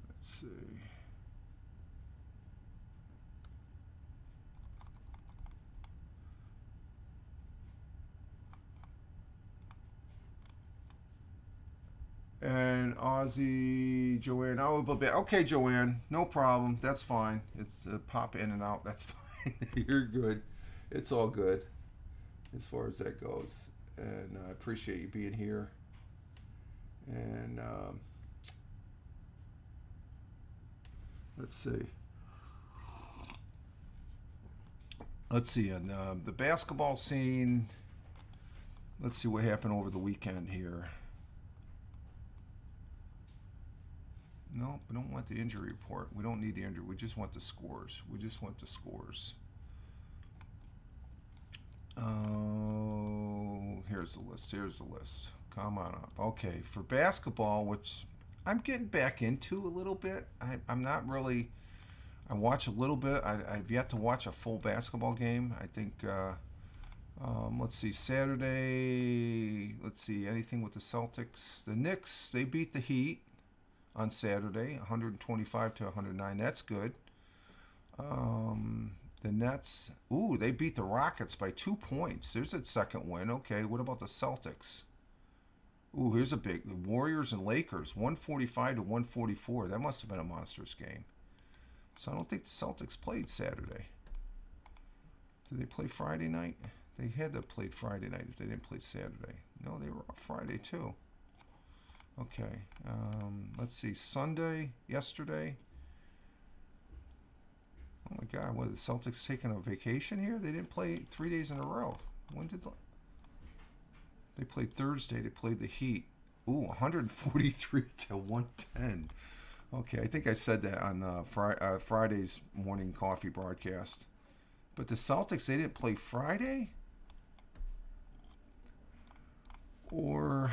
Let's see. And Aussie Joanne. Oh, okay, Joanne. No problem. That's fine. It's pop in and out. That's fine. You're good. It's all good as far as that goes. And I appreciate you being here. And let's see. Let's see. And the basketball scene. Let's see what happened over the weekend here. No, we don't want the injury report. We don't need the injury. We just want the scores. Oh, here's the list. Come on up. Okay, for basketball, which I'm getting back into a little bit. I'm not really. I watch a little bit. I've yet to watch a full basketball game. I think. Let's see, Saturday. Let's see, anything with the Celtics. The Knicks, they beat the Heat on Saturday, 125 to 109. That's good. The Nets, they beat the Rockets by 2 points. There's a second win. Okay, what about the Celtics? Here's a big Warriors and Lakers, 145 to 144. That must have been a monstrous game. So I don't think the Celtics played Saturday. Did they play Friday night? They had to play Friday night if they didn't play Saturday. No, they were off Friday too. Okay, let's see. Sunday, yesterday. Oh my God, what, the Celtics taking a vacation here? They didn't play 3 days in a row. When did they played Thursday? They played the Heat. 143 to 110. Okay, I think I said that on Friday's morning coffee broadcast. But the Celtics, they didn't play Friday? Or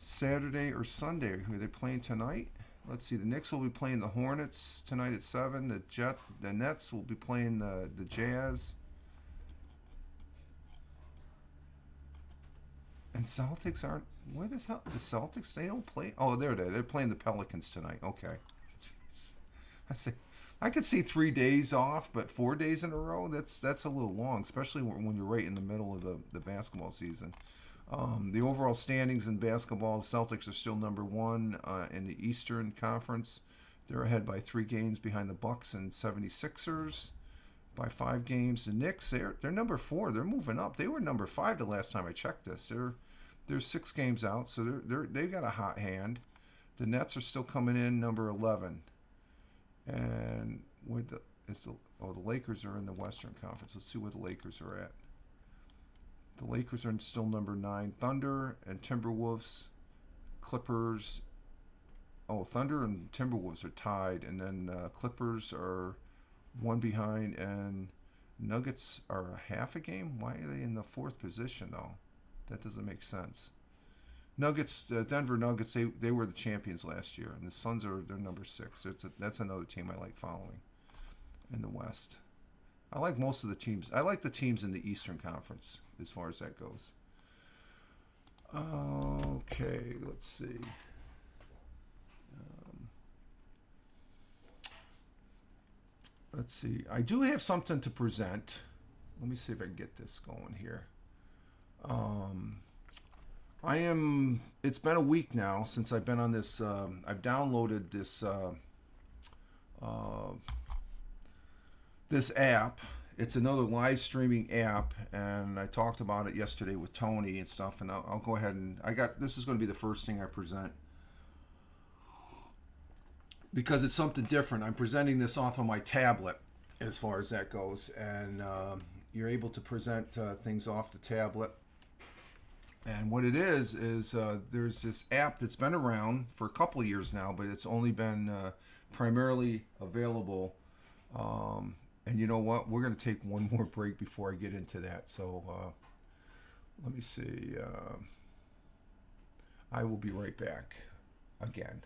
Saturday or Sunday? Are they playing tonight? Let's see. The Knicks will be playing the Hornets tonight at 7. The Nets will be playing the Jazz. And Celtics aren't. Where the hell? The Celtics, they don't play. Oh, there they are. They're playing the Pelicans tonight. Okay. Jeez. I could see 3 days off, but 4 days in a row, that's a little long, especially when you're right in the middle of the basketball season. The overall standings in basketball, the Celtics are still number one in the Eastern Conference. They're ahead by 3 games behind the Bucks and 76ers by 5 games. The Knicks, they're number 4. They're moving up. They were number 5 the last time I checked this. They're 6 games out, so they've got a hot hand. The Nets are still coming in number 11, and the Lakers are in the Western Conference. Let's see where the Lakers are at. The Lakers are still number 9. Thunder and Timberwolves, Clippers. Oh, Thunder and Timberwolves are tied, and then Clippers are 1 behind, and Nuggets are a half a game. Why are they in the 4th position though? That doesn't make sense. Nuggets, Denver Nuggets, they were the champions last year, and the Suns they're number 6. That's another team I like following in the West. I like most of the teams. I like the teams in the Eastern Conference as far as that goes. Okay, let's see. Let's see. I do have something to present. Let me see if I can get this going here. It's been a week now since I've been on this. I've downloaded this app. It's another live streaming app, and I talked about it yesterday with Tony and stuff. And I'll go ahead and this is going to be the first thing I present because it's something different. I'm presenting this off of my tablet as far as that goes, and you're able to present things off the tablet. And what it is there's this app that's been around for a couple of years now, but it's only been primarily available. And you know what? We're going to take one more break before I get into that. So let me see. I will be right back again.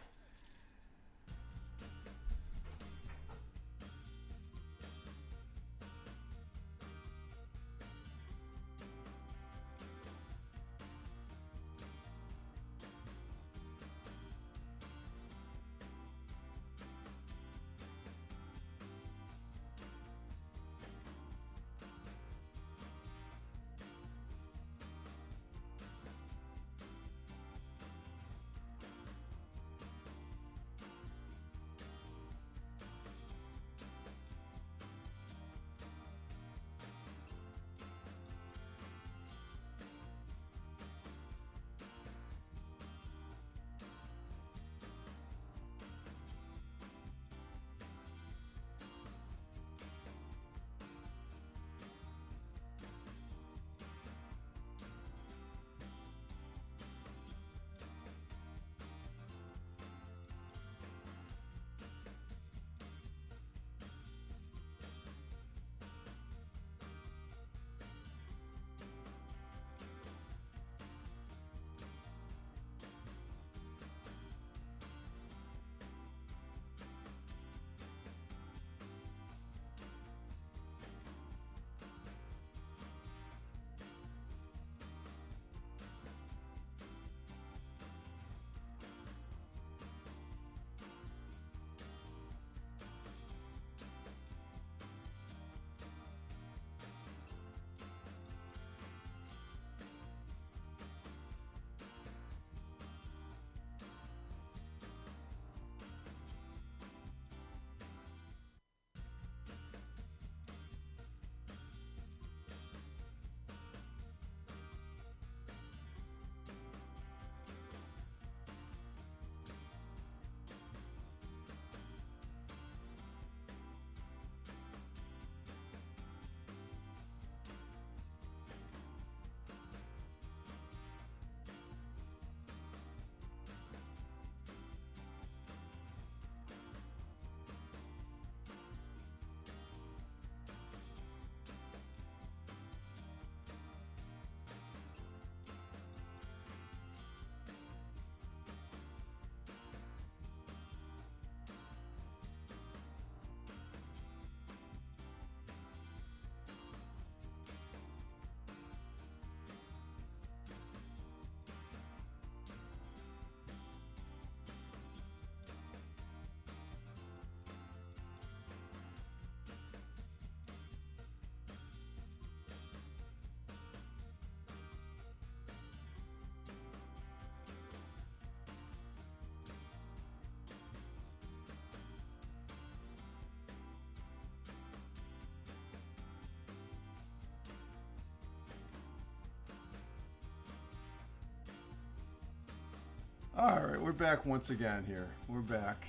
All right, we're back once again here. We're back.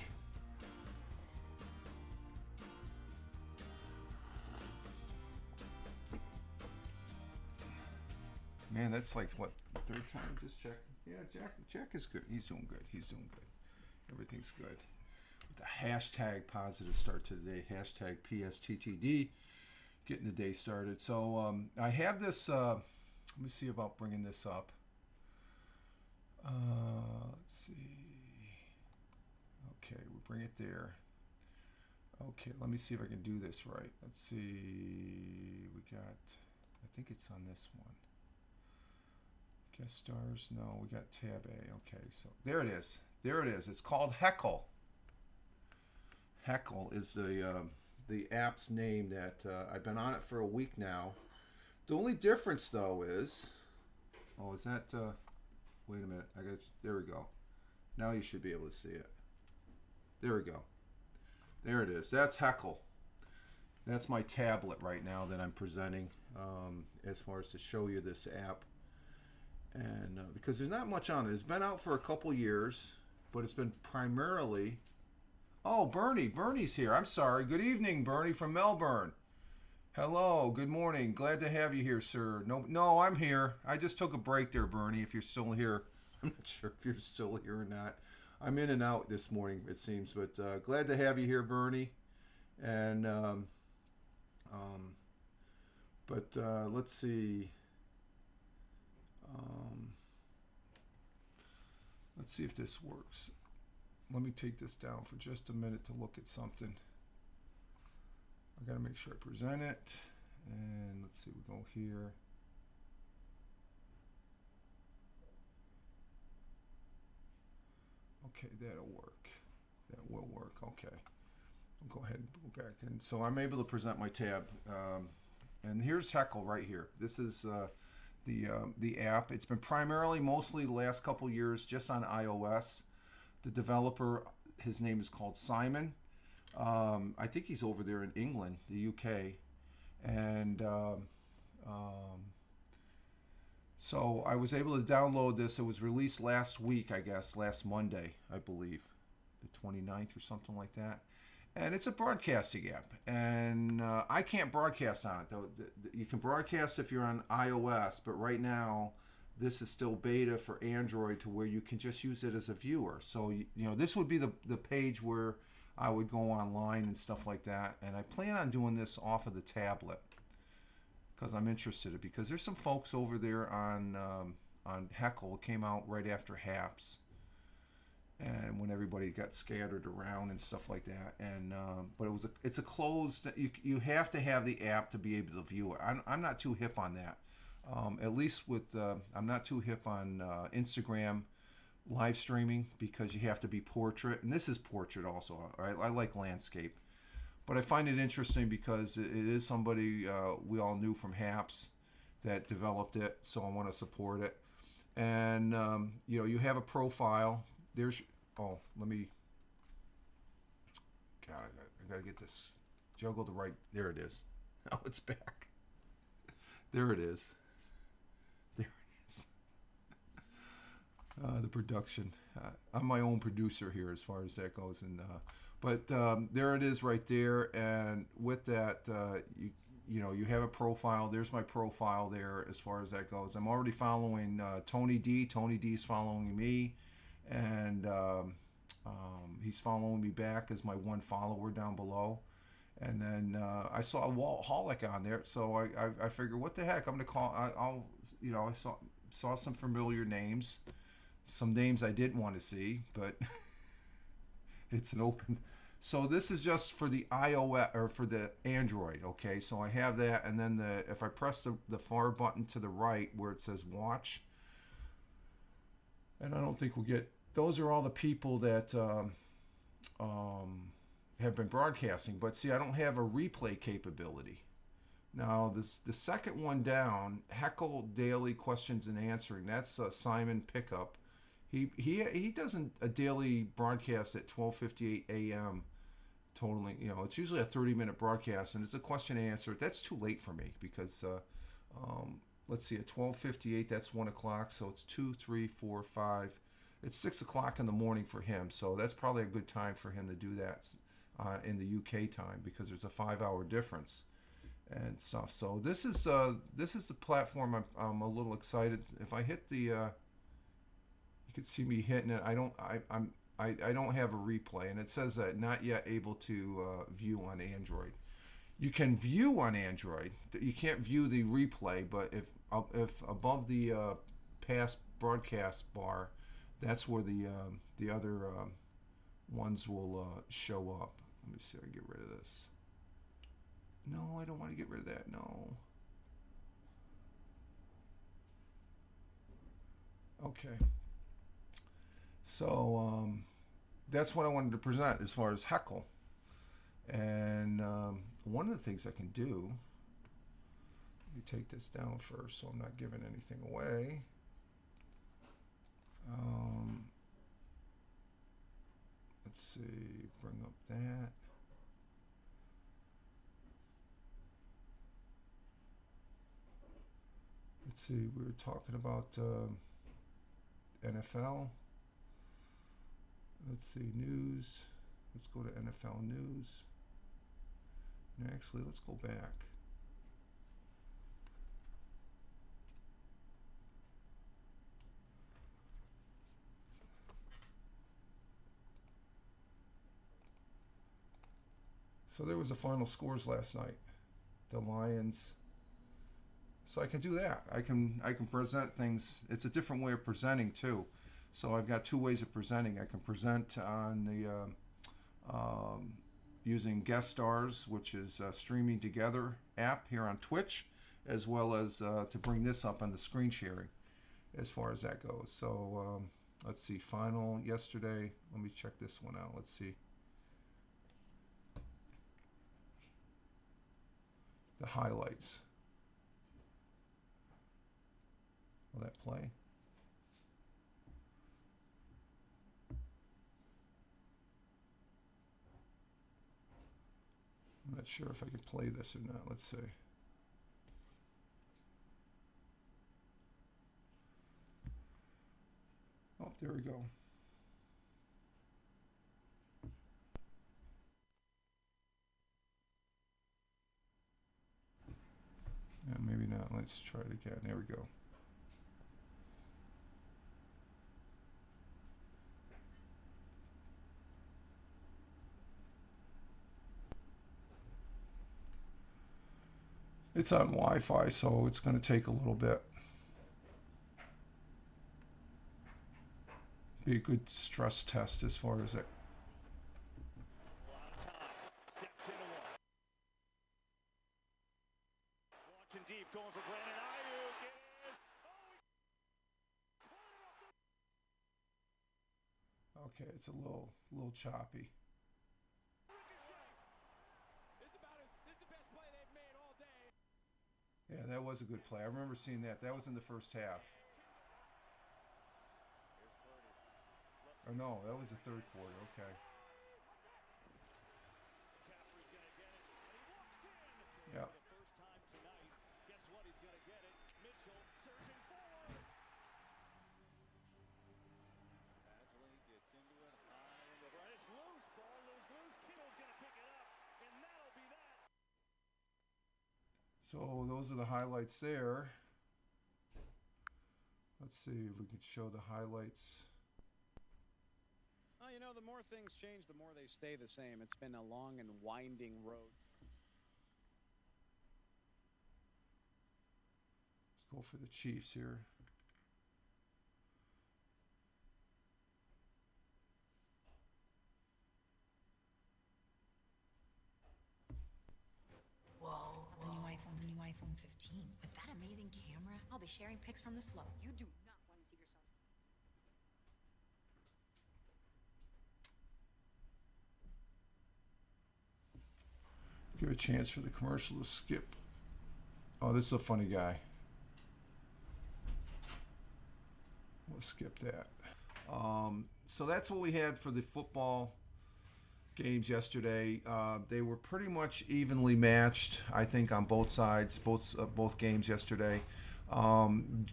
Man, that's like what, third time? Just check. Yeah, Jack is good. He's doing good. He's doing good. Everything's good. With the hashtag positive start to the day. Hashtag PSTTD. Getting the day started. So I have this. Let me see about bringing this up. Let's see. Okay, we'll bring it there. Okay, let me see if I can do this right. Let's see. We got. I think it's on this one. Guest stars. No, we got tab A. Okay, so there it is. There it is. It's called Heckle. Heckle is the app's name that I've been on it for a week now. The only difference though is, oh, is that? Wait a minute. I got. There we go. Now you should be able to see it. There we go. There it is. That's Heckle. That's my tablet right now that I'm presenting as far as to show you this app. And because there's not much on it. It's been out for a couple years, but it's been primarily. Oh, Bernie. Bernie's here. I'm sorry. Good evening, Bernie from Melbourne. Hello. Good morning. Glad to have you here, sir. No, I'm here. I just took a break there, Bernie, if you're still here. I'm not sure if you're still here or not. I'm in and out this morning, it seems, but glad to have you here, Bernie. And let's see. Let's see if this works. Let me take this down for just a minute to look at something. I gotta make sure I present it. And let's see, we go here. Okay, that'll work. That will work. Okay. I'll go ahead and go back. And so I'm able to present my tab. And here's Heckle right here. This is the app. It's been primarily, mostly the last couple years, just on iOS. The developer, his name is called Simon. I think he's over there in England, the UK. And so I was able to download this. It was released last week, I guess, last Monday, I believe, the 29th or something like that. And it's a broadcasting app. And I can't broadcast on it, though. You can broadcast if you're on iOS, but right now this is still beta for Android to where you can just use it as a viewer. So, this would be the page where I would go online and stuff like that. And I plan on doing this off of the tablet because I'm interested, because there's some folks over there on Heckle. It came out right after HAPS, and when everybody got scattered around and stuff like that. And but it's a closed. You have to have the app to be able to view it. I'm not too hip on that. At least with I'm not too hip on Instagram live streaming, because you have to be portrait, and this is portrait also. I like landscape, but I find it interesting because it is somebody we all knew from HAPS that developed it, so I want to support it. And you have a profile. There's let me. God, I gotta get this juggled right. There it is. Oh, it's back. There it is. There it is. The production. I'm my own producer here as far as that goes, and but there it is right there. And with that, you have a profile. There's my profile there as far as that goes. I'm already following Tony D. Tony D is following me, and he's following me back as my one follower down below. And then I saw Walt Hollick on there, so I figured, what the heck, I'm gonna call. I saw some familiar names, some names I didn't want to see, but it's an open. So this is just for the iOS or for the Android. Okay, so I have that, and then if I press the far button to the right where it says watch, and I don't think we'll get. Those are all the people that have been broadcasting, but see, I don't have a replay capability. Now, the second one down, Heckle Daily Questions and Answering, that's Simon Pickup. He does a daily broadcast at 12:58 a.m. Totally, it's usually a 30-minute broadcast, and it's a question and answer. That's too late for me because let's see, at 12:58, that's 1 o'clock, so it's 2, 3, 4, 5. It's 6 o'clock in the morning for him, so that's probably a good time for him to do that in the UK time because there's a 5 hour difference and stuff. So this is the platform I'm a little excited. If I hit the, you can see me hitting it. I don't have a replay, and it says that not yet able to view on Android. You can view on Android. You can't view the replay, but if above the past broadcast bar, that's where the other ones will show up. Let me see if I can get rid of this. No, I don't want to get rid of that. No. Okay. So that's what I wanted to present as far as Heckle. And one of the things I can do, let me take this down first so I'm not giving anything away. Let's see, bring up that. Let's see, we were talking about NFL. Let's see, news. Let's go to NFL news. And actually, let's go back. So there was the final scores last night. The Lions. So I can do that. I can present things. It's a different way of presenting too. So I've got two ways of presenting. I can present on the using guest stars, which is streaming together app here on Twitch, as well as to bring this up on the screen sharing as far as that goes. So let's see, final yesterday. Let me check this one out. Let's see. The highlights. Will that play? I'm not sure if I can play this or not. Let's see. Oh, there we go. Yeah, maybe not. Let's try it again. There we go. It's on Wi-Fi, so it's going to take a little bit. Be a good stress test as far as it. Deep, going for Brandon Ayuk. Okay, it's a little choppy. Yeah, that was a good play. I remember seeing that. That was in the first half. Oh no, that was the third quarter. Okay. Yeah. So those are the highlights there. Let's see if we can show the highlights. Well, you know, the more things change, the more they stay the same. It's been a long and winding road. Let's go for the Chiefs here. Whoa, the new iPhone 15. With that amazing camera, I'll be sharing pics from the slope. You do not want to see yourselves. Give a chance for the commercial to skip. Oh, this is a funny guy. We'll skip that. So that's what we had for the football games yesterday. They were pretty much evenly matched, I think, on both sides, both games yesterday.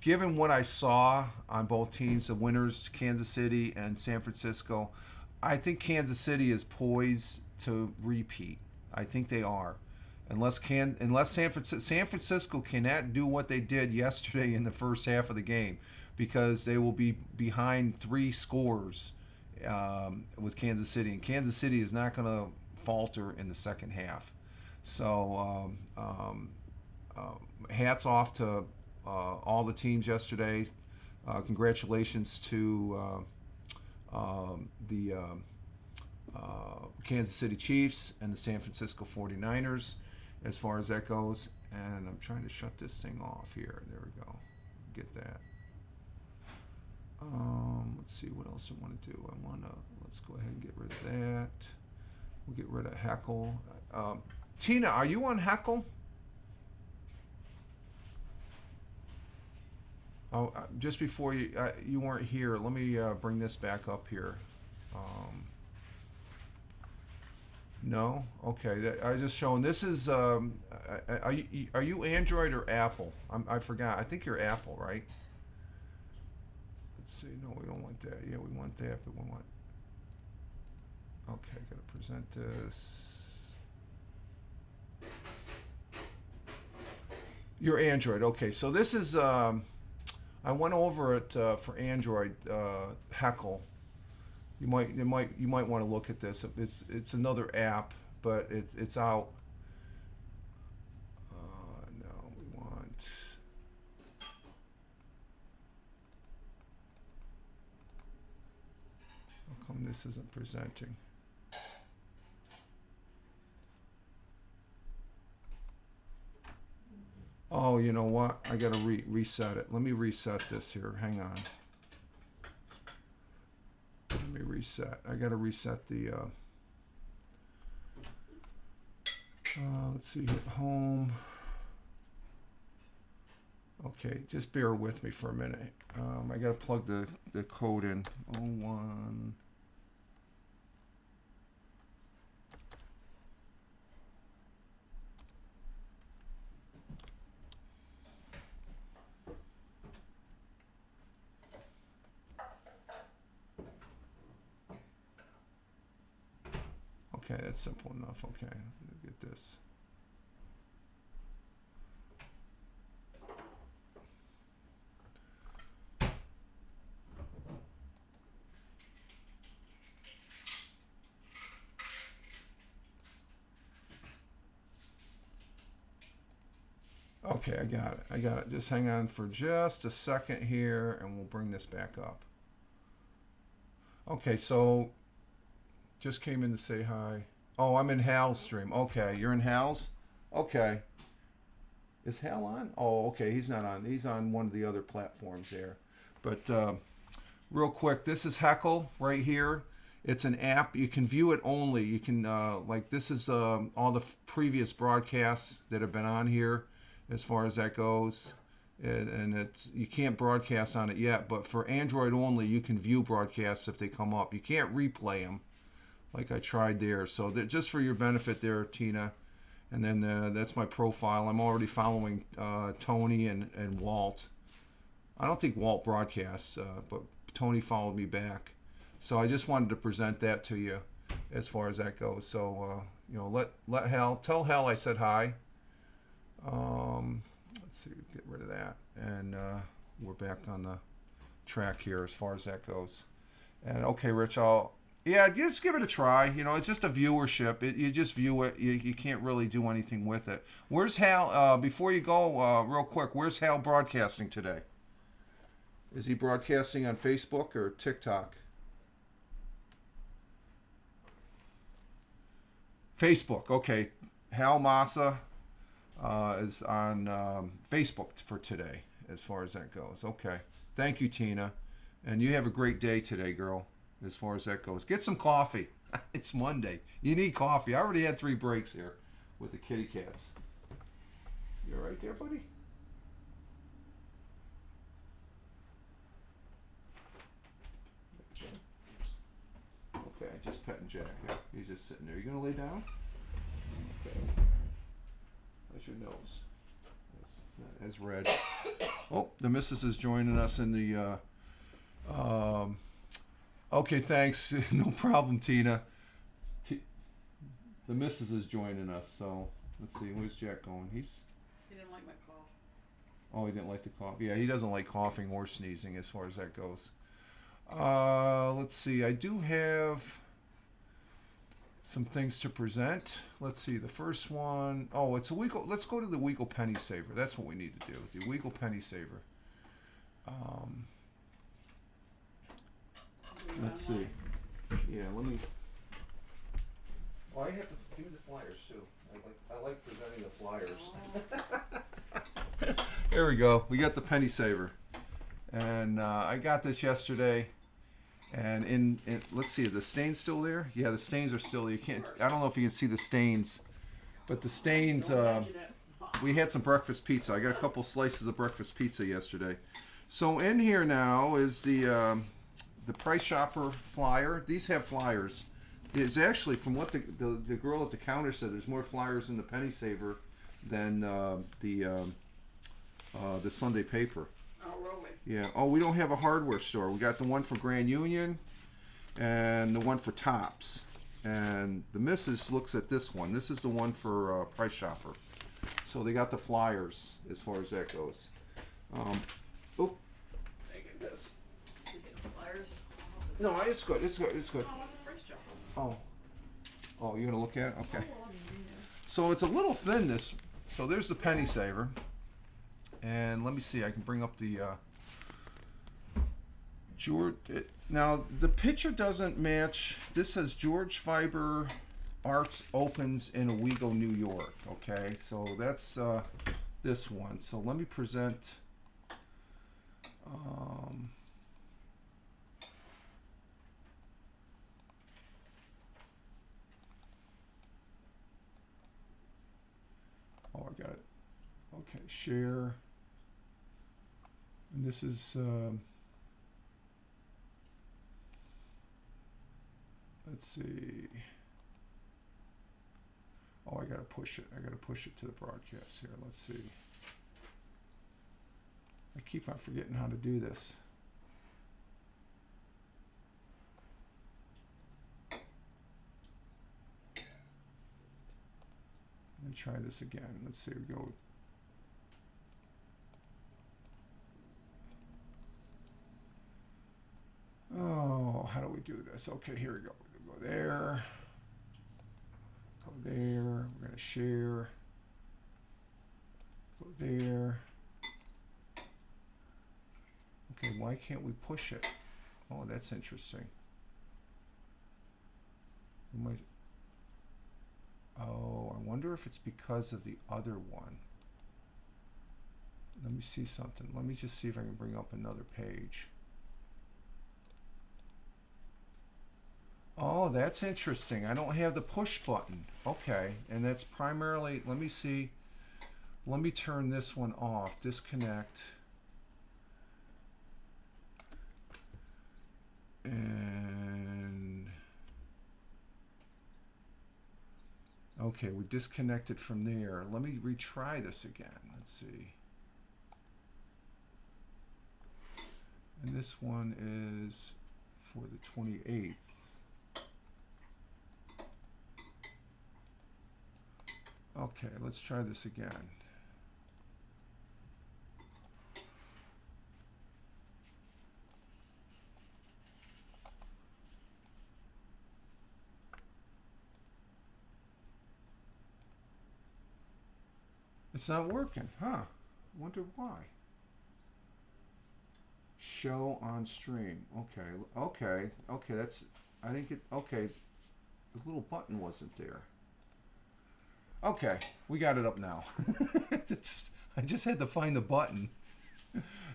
Given what I saw on both teams, the winners, Kansas City and San Francisco, I think Kansas City is poised to repeat. I think they are. Unless San Francisco cannot do what they did yesterday in the first half of the game, because they will be behind 3 scores with Kansas City, and Kansas City is not going to falter in the second half. So hats off to all the teams yesterday. Congratulations to the Kansas City Chiefs and the San Francisco 49ers as far as that goes. And I'm trying to shut this thing off here. There we go. Get that. Let's see what else I want to do. Let's go ahead and get rid of that. We'll get rid of Heckle. Tina, are you on Heckle? Oh, just before you weren't here, let me bring this back up here. No? Okay, I was just showing. This is, are you Android or Apple? I forgot. I think you're Apple, right? Let's see. No, we don't want that. Yeah, we want that, but we want. Okay, gotta present this. You're Android. Okay, so this is. I went over it for Android. Heckle. You might want to look at this. It's another app, but it's out. No, we want. How come this isn't presenting? Oh, you know what? I gotta reset it. Let me reset this here. Hang on. Let me reset. I gotta reset the. Let's see. Hit home. Okay, just bear with me for a minute. I gotta plug the code in. 01. Okay, that's simple enough. Okay, let me get this. Okay, I got it. I got it. Just hang on for just a second here, and we'll bring this back up. Okay, so just came in to say hi. Oh, I'm in Hal's stream. Okay, you're in Hal's? Okay. Is Hal on? Oh, okay, he's not on. He's on one of the other platforms there. But real quick, this is Heckle right here. It's an app. You can view it only. You can, like, this is all the previous broadcasts that have been on here as far as that goes. And it's, you can't broadcast on it yet, but for Android only, you can view broadcasts if they come up. You can't replay them like I tried there. So that, just for your benefit there, Tina. And then that's my profile. I'm already following Tony and Walt. I don't think Walt broadcasts, but Tony followed me back. So I just wanted to present that to you as far as that goes. So, you know, let Hal, tell Hal I said hi. Let's see, get rid of that. And we're back on the track here as far as that goes. And okay, Rich, yeah, just give it a try. You know, it's just a viewership. You just view it. You can't really do anything with it. Where's Hal? Before you go, real quick, where's Hal broadcasting today? Is he broadcasting on Facebook or TikTok? Facebook. Okay. Hal Massa is on Facebook for today as far as that goes. Okay. Thank you, Tina. And you have a great day today, girl, as far as that goes. Get some coffee. It's Monday. You need coffee. I already had 3 breaks here with the kitty cats. You all right there, buddy? Okay, just petting Jack. Yeah, he's just sitting there. You gonna lay down? Okay. How's your nose? as read. Oh, the missus is joining us in the. Okay, thanks. No problem, Tina. The missus is joining us, so let's see. Where's Jack going? He didn't like my cough. Oh, he didn't like the cough. Yeah, he doesn't like coughing or sneezing as far as that goes. Let's see. I do have some things to present. Let's see. The first one. Oh, it's a Weekle. Let's go to the Weekle Penny Saver. That's what we need to do. The Weekle Penny Saver. Let's see. Yeah, let me. Oh, I have to give me the flyers too. I like presenting the flyers. There we go. We got the Penny Saver, and I got this yesterday. And in let's see, are the stains still there? Yeah, the stains are still. You can't. I don't know if you can see the stains, but the stains. We had some breakfast pizza. I got a couple slices of breakfast pizza yesterday. So in here now is the Price Chopper flyer. These have flyers. There's actually, from what the girl at the counter said, there's more flyers in the Penny Saver than the Sunday paper. Oh, really? Yeah. Oh, we don't have a hardware store. We got the one for Grand Union and the one for Tops. And the missus looks at this one. This is the one for Price Chopper. So they got the flyers as far as that goes. Oh, I get this. You get the flyers? No, it's good. It's good. It's good. Oh, what's the price job? Oh, you're gonna look at it? Okay. So it's a little thin. This. So there's the Penny Saver. And let me see. I can bring up the George. Now the picture doesn't match. This says George Fiber Arts opens in Owego, New York. Okay, so that's this one. So let me present. Oh, I got it. Okay, share. And this is, let's see. Oh, I gotta push it. I gotta push it to the broadcast here. Let's see. I keep on forgetting how to do this. Let me try this again. Let's see. We go. Oh, how do we do this? Okay, here we go. We're gonna go there. Go there. We're gonna share. Go there. Okay, why can't we push it? Oh, that's interesting. We might. Oh, I wonder if it's because of the other one. Let me see something. Let me just see if I can bring up another page. Oh, that's interesting. I don't have the push button. Okay, and that's primarily, let me see. Let me turn this one off. Disconnect. And okay, we disconnected from there. Let me retry this again. Let's see. And this one is for the 28th. Okay, let's try this again. It's not working, huh? Wonder why. Show on stream. Okay, that's, I think it, okay, the little button wasn't there. Okay, we got it up now. I just had to find the button.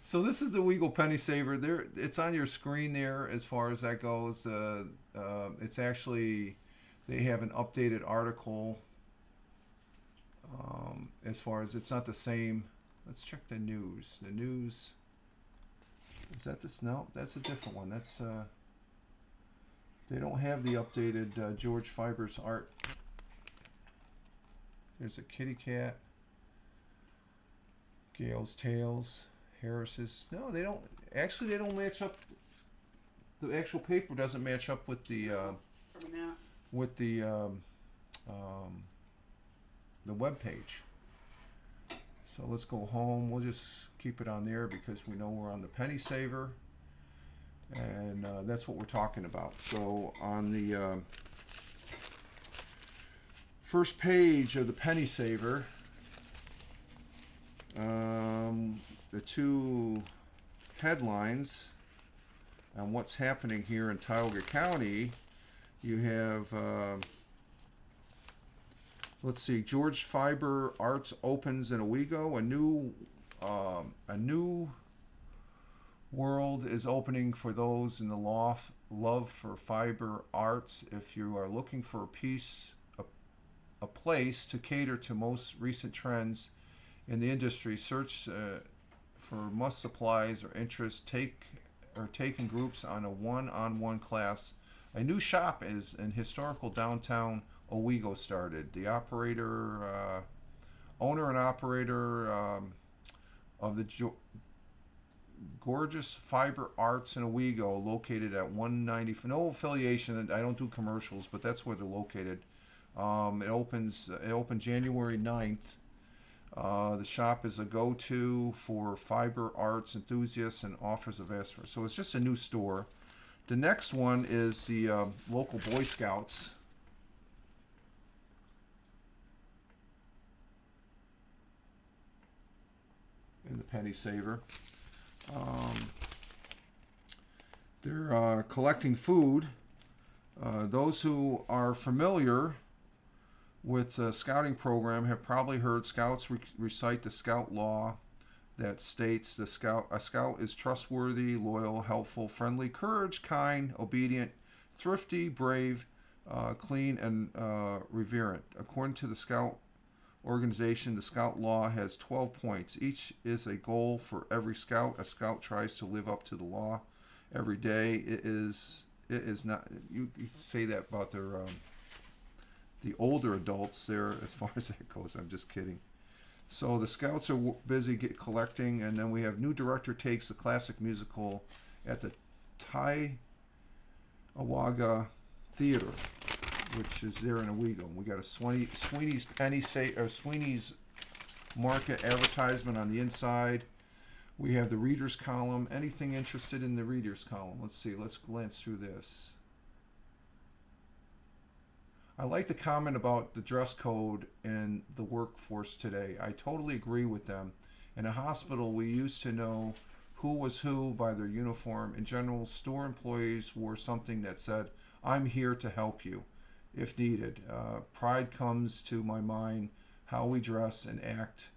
So this is the Weekle Penny Saver. There, it's on your screen there as far as that goes. It's actually, they have an updated article. As far as it's not the same. Let's check the news. The news. Is that this? No, that's a different one. That's they don't have the updated George Fiber's art. There's a kitty cat. Gale's Tales, Harris's. No, they don't. Actually, they don't match up. The actual paper doesn't match up with the Probably not. with the web page. So let's go home. We'll just keep it on there because we know we're on the penny saver, and that's what we're talking about. So on the first page of the penny saver, the two headlines on what's happening here in Tioga County, you have let's see, George Fiber Arts opens in Owego. A new world is opening for those in the love for fiber arts. If you are looking for a place to cater to most recent trends in the industry, search for must supplies or interest. Taking groups on a one-on-one class. A new shop is in historical downtown Owego started. The owner and operator of the gorgeous Fiber Arts in Owego, located at 190. No affiliation. I don't do commercials, but that's where they're located. It opened January 9th. The shop is a go-to for fiber arts enthusiasts and offers a vast. So it's just a new store. The next one is the local Boy Scouts. In the penny saver. They're collecting food. Those who are familiar with the scouting program have probably heard scouts recite the scout law that states a scout is trustworthy, loyal, helpful, friendly, courage, kind, obedient, thrifty, brave, clean, and reverent. According to the scout organization, the scout law has 12 points. Each is a goal for every scout. A scout tries to live up to the law every day. It is not, you say that about the older adults there, as far as that goes. I'm just kidding. So the scouts are busy collecting, and then we have new director takes the classic musical at the Tioga Theater, which is there in Owego. We got a Sweeney's Sweeney's Market advertisement on the inside. We have the readers column. Anything interested in the readers column? Let's see. Let's glance through this. I like the comment about the dress code in the workforce today. I totally agree with them. In a hospital, we used to know who was who by their uniform. In general, store employees wore something that said, "I'm here to help you," if needed. Pride comes to my mind. How we dress and act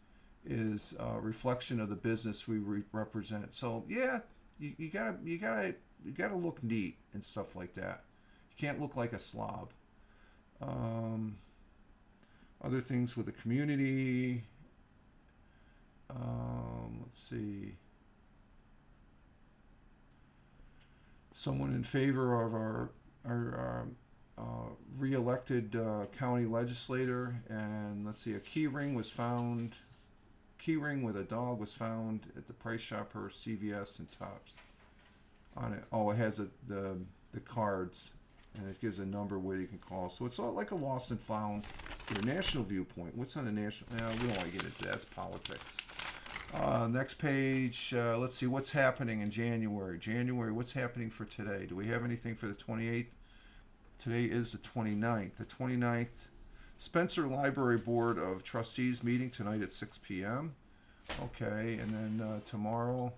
is a reflection of the business we represent. So yeah, you gotta look neat and stuff like that. You can't look like a slob. Other things with the community. Let's see. Someone in favor of our re-elected county legislator, and let's see, a key ring with a dog was found at the Price Chopper, CVS, and Tops. On it, it has the cards, and it gives a number where you can call. So it's like a lost and found. Your national viewpoint. What's on the national? We don't want to get into that. That's politics. Next page. Let's see what's happening in January. What's happening for today? Do we have anything for the 28th? Today is the 29th. The 29th, Spencer Library Board of Trustees meeting tonight at 6 p.m. Okay, and then tomorrow,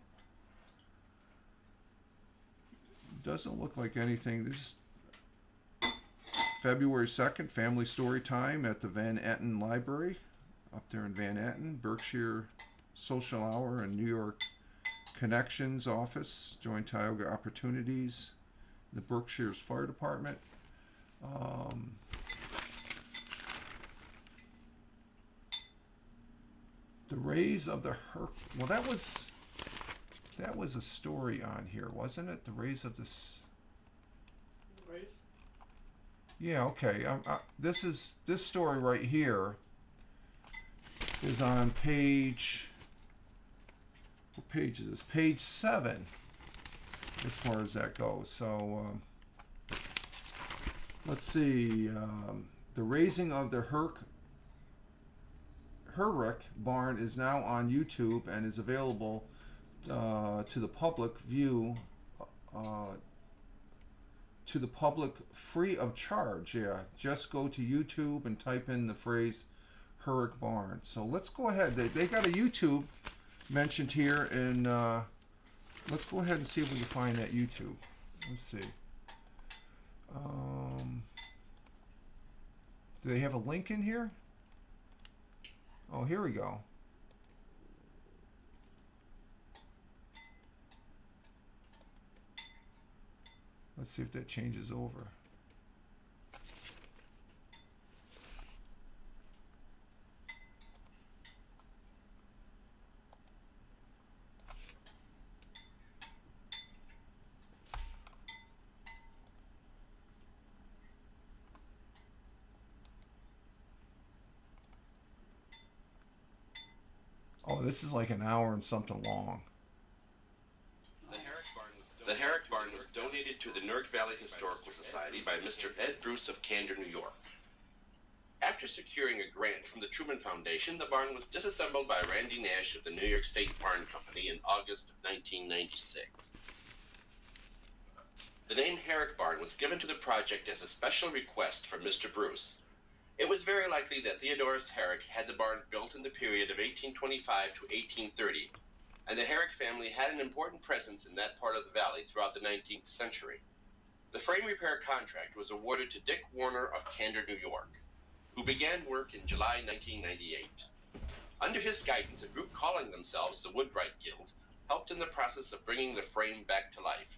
doesn't look like anything. This February 2nd, family story time at the Van Etten Library, up there in Van Etten. Berkshire Social Hour and New York Connections Office. Join Tioga Opportunities. The Berkshire's Fire Department. The raise of the well, that was a story on here, wasn't it? The raise of this. Raise? Yeah, okay. This story right here is on page what page is this? Page 7, as far as that goes. So let's see. The raising of the Herrick barn is now on YouTube and is available to the public view. To the public free of charge. Yeah, just go to YouTube and type in the phrase Herrick Barn. So let's go ahead. They got a YouTube mentioned here, and let's go ahead and see if we can find that YouTube. Let's see. Do they have a link in here? Oh, here we go. Let's see if that changes over. Oh, this is like an hour and something long. The Herrick Barn was donated to the Newark Valley Historical Society by Mr. Ed Bruce of Candor, New York. After securing a grant from the Truman Foundation, the barn was disassembled by Randy Nash of the New York State Barn Company in August of 1996. The name Herrick Barn was given to the project as a special request from Mr. Bruce. It was very likely that Theodorus Herrick had the barn built in the period of 1825 to 1830, and the Herrick family had an important presence in that part of the valley throughout the 19th century. The frame repair contract was awarded to Dick Warner of Candor, New York, who began work in July 1998. Under his guidance, a group calling themselves the Woodwright Guild helped in the process of bringing the frame back to life.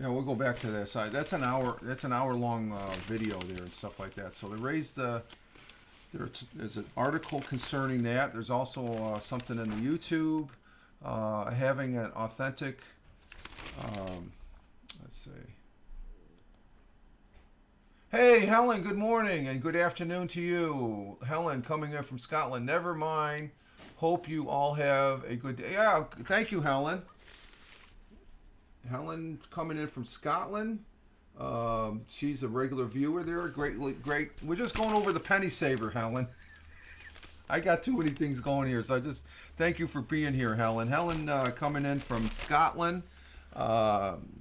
Yeah, we'll go back to this. That's an hour. That's an hour-long video there and stuff like that. So they raised the. There's an article concerning that. There's also something in the YouTube having an authentic. Let's see. Hey, Helen. Good morning and good afternoon to you, Helen, coming in from Scotland. Never mind. Hope you all have a good day. Yeah, thank you, Helen. Helen coming in from Scotland. She's a regular viewer there. Great. We're just going over the penny saver, Helen. I got too many things going here, so I just thank you for being here, Helen. Helen coming in from Scotland.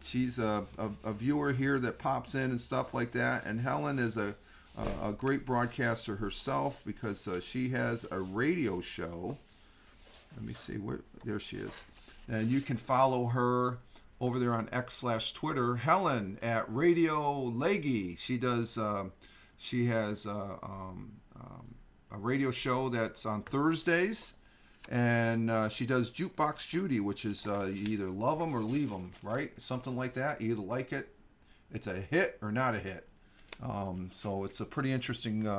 She's a viewer here that pops in and stuff like that. And Helen is a great broadcaster herself because she has a radio show. Let me see there she is, and you can follow her over there on X/Twitter, Helen at Radio Leggy. She does. She has a radio show that's on Thursdays, and she does Jukebox Judy, which is you either love them or leave them, right? Something like that. You either like it, it's a hit, or not a hit. So it's a pretty interesting.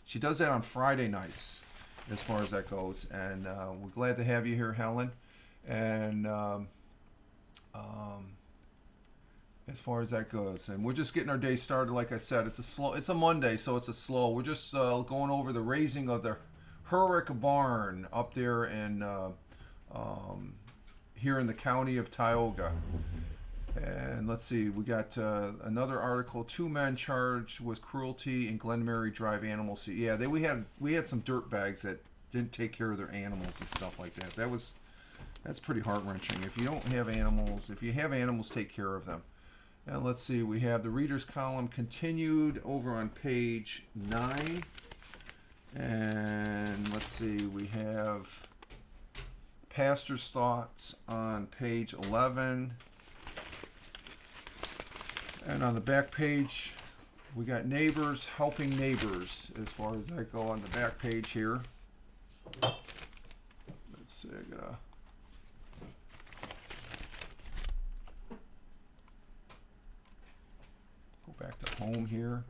She does that on Friday nights, as far as that goes, and we're glad to have you here, Helen. And as far as that goes, and we're just getting our day started. Like I said, it's a Monday, so it's a slow. We're just going over the raising of the Herrick Barn up there in here in the county of Tioga. And let's see, we got another article: 2 men charged with cruelty in Glenmary Drive animal seat. Yeah, we had some dirt bags that didn't take care of their animals and stuff like that. That's pretty heart-wrenching. If you don't have animals, if you have animals, take care of them. And let's see, we have the reader's column continued over on page 9. And let's see, we have pastor's thoughts on page 11. And on the back page, we got neighbors helping neighbors, as far as I go on the back page here. Let's see, I gotta... back to home here.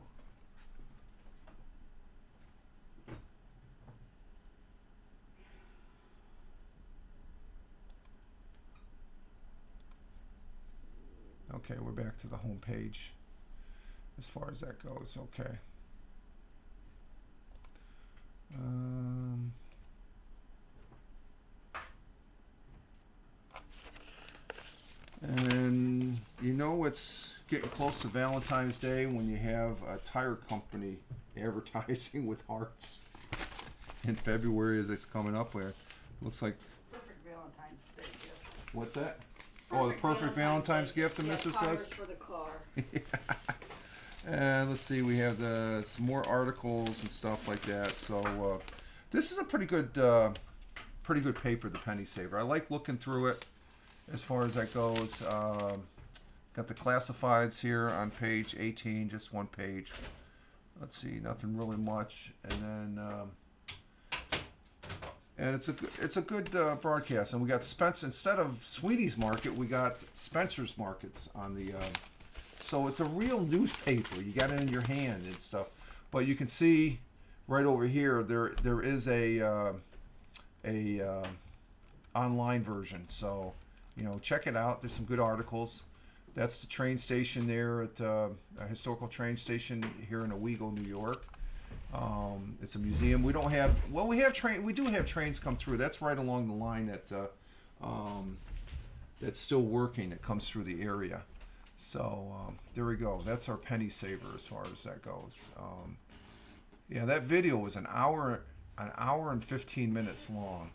Okay, we're back to the home page as far as that goes. Okay. And you know it's getting close to Valentine's Day when you have a tire company advertising with hearts in February as it's coming up with. Looks like, Perfect Valentine's Day gift. what's that? Oh, the perfect Valentine's gift, the missus tires says? for the car. And let's see, we have some more articles and stuff like that. So this is a pretty good paper, the Penny Saver. I like looking through it as far as that goes. Got the classifieds here on page 18, just one page. Let's see, nothing really much, and then it's a good broadcast. And we got Spence instead of Sweetie's Market, we got Spencer's Markets on the. So it's a real newspaper. You got it in your hand and stuff. But you can see right over here there is a online version. So check it out. There's some good articles. That's the train station there at a historical train station here in Owego, New York. It's a museum. We don't have we do have trains come through. That's right along the line that's still working. It comes through the area. So there we go. That's our penny saver as far as that goes. Yeah, that video was an hour and 15 minutes long.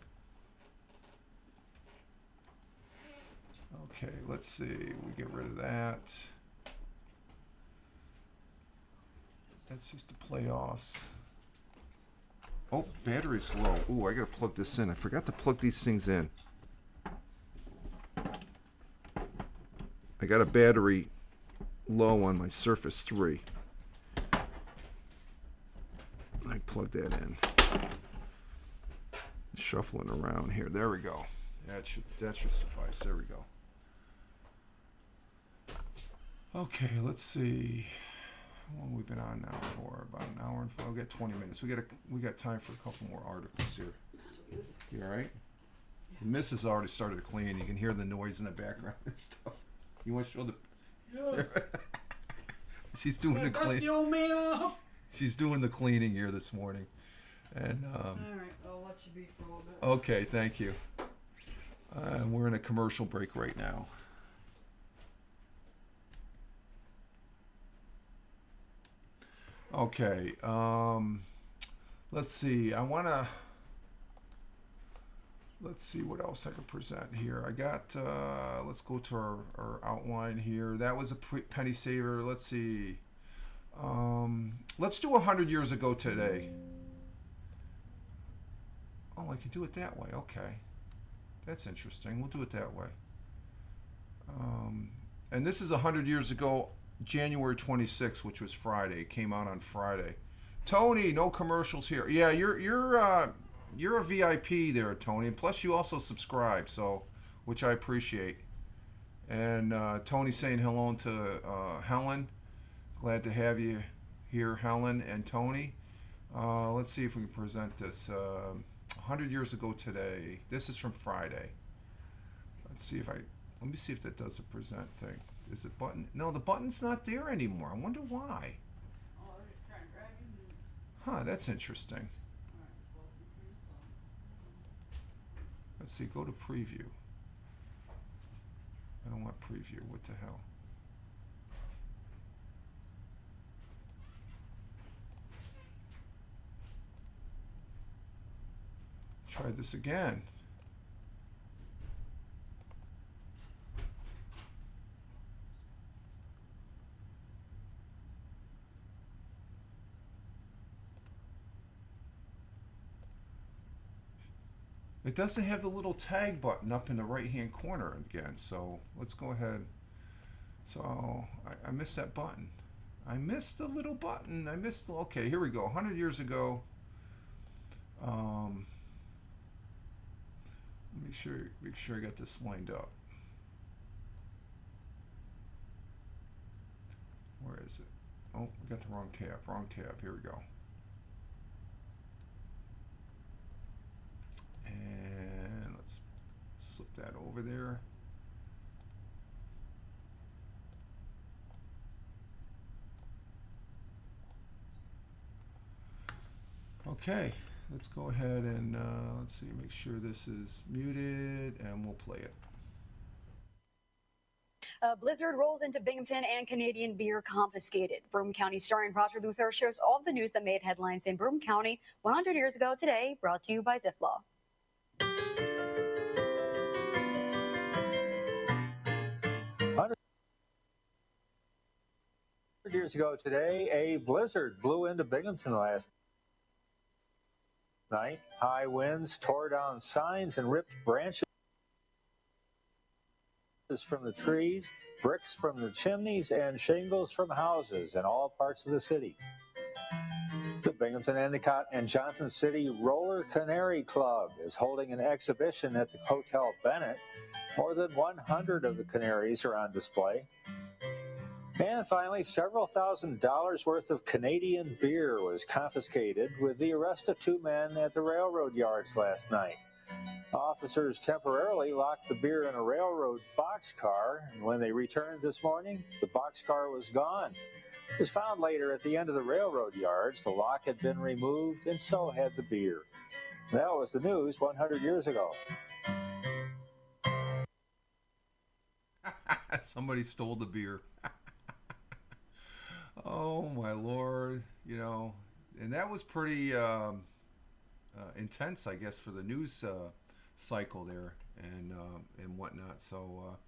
Okay, let's see. We get rid of that. That's just the playoffs. Oh, battery's low. Ooh, I gotta plug this in. I forgot to plug these things in. I got a battery low on my Surface 3. I plug that in. Shuffling around here. There we go. That should suffice. There we go. Okay, let's see. How long have we been on now for? About an hour and 4. We got 20 minutes. We got time for a couple more articles here. You all right? The missus already started to clean. You can hear the noise in the background and stuff. You want to show the? Yes. She's doing the Dust clean. the old man off. She's doing the cleaning here this morning, and All right, I'll let you be for a little bit. okay, thank you. We're in a commercial break right now. Okay, let's see. Let's see what else I could present here. I got, let's go to our outline here. That was a penny saver. Let's see. Let's do 100 years ago today. Oh, I can do it that way. Okay. That's interesting. We'll do it that way. And this is 100 years ago, January 26th, which was Friday. It came out on Friday. Tony, no commercials here. Yeah, you're a VIP there, Tony, and plus you also subscribe, so which I appreciate. And Tony saying hello to Helen. Glad to have you here, Helen and Tony. Let's see if we can present this. 100 years ago today. This is from Friday. Let me see if that does a present thing. Is it button? No, the button's not there anymore. I wonder why. Oh, they're just trying to drag you. Huh, that's interesting. All right, close the Let's see, go to preview. I don't want preview. What the hell? Try this again. It doesn't have the little tag button up in the right hand corner again, so let's go ahead. So I missed that button. I missed the little button. Okay, here we go. 100 years ago. Make sure I got this lined up. Where is it? Oh, we got the wrong tab. Here we go. And let's slip that over there. Okay, let's go ahead and let's see, make sure this is muted, and we'll play it. Blizzard rolls into Binghamton and Canadian beer confiscated. Broome County Star and Roger Luther shares all of the news that made headlines in Broome County 100 years ago today, brought to you by Ziflaw. 100 years ago today, a blizzard blew into Binghamton last night. High winds tore down signs and ripped branches from the trees, bricks from the chimneys, and shingles from houses in all parts of the city. The Binghamton, Endicott, and Johnson City Roller Canary Club is holding an exhibition at the Hotel Bennett. More than 100 of the canaries are on display. And finally, several $1,000s worth of Canadian beer was confiscated with the arrest of 2 men at the railroad yards last night. Officers temporarily locked the beer in a railroad boxcar, and when they returned this morning, the boxcar was gone. It was found later at the end of the railroad yards. The lock had been removed, and so had the beer. That was the news 100 years ago. Somebody stole the beer. Oh my Lord, you know, and that was pretty intense, I guess, for the news cycle there and whatnot. So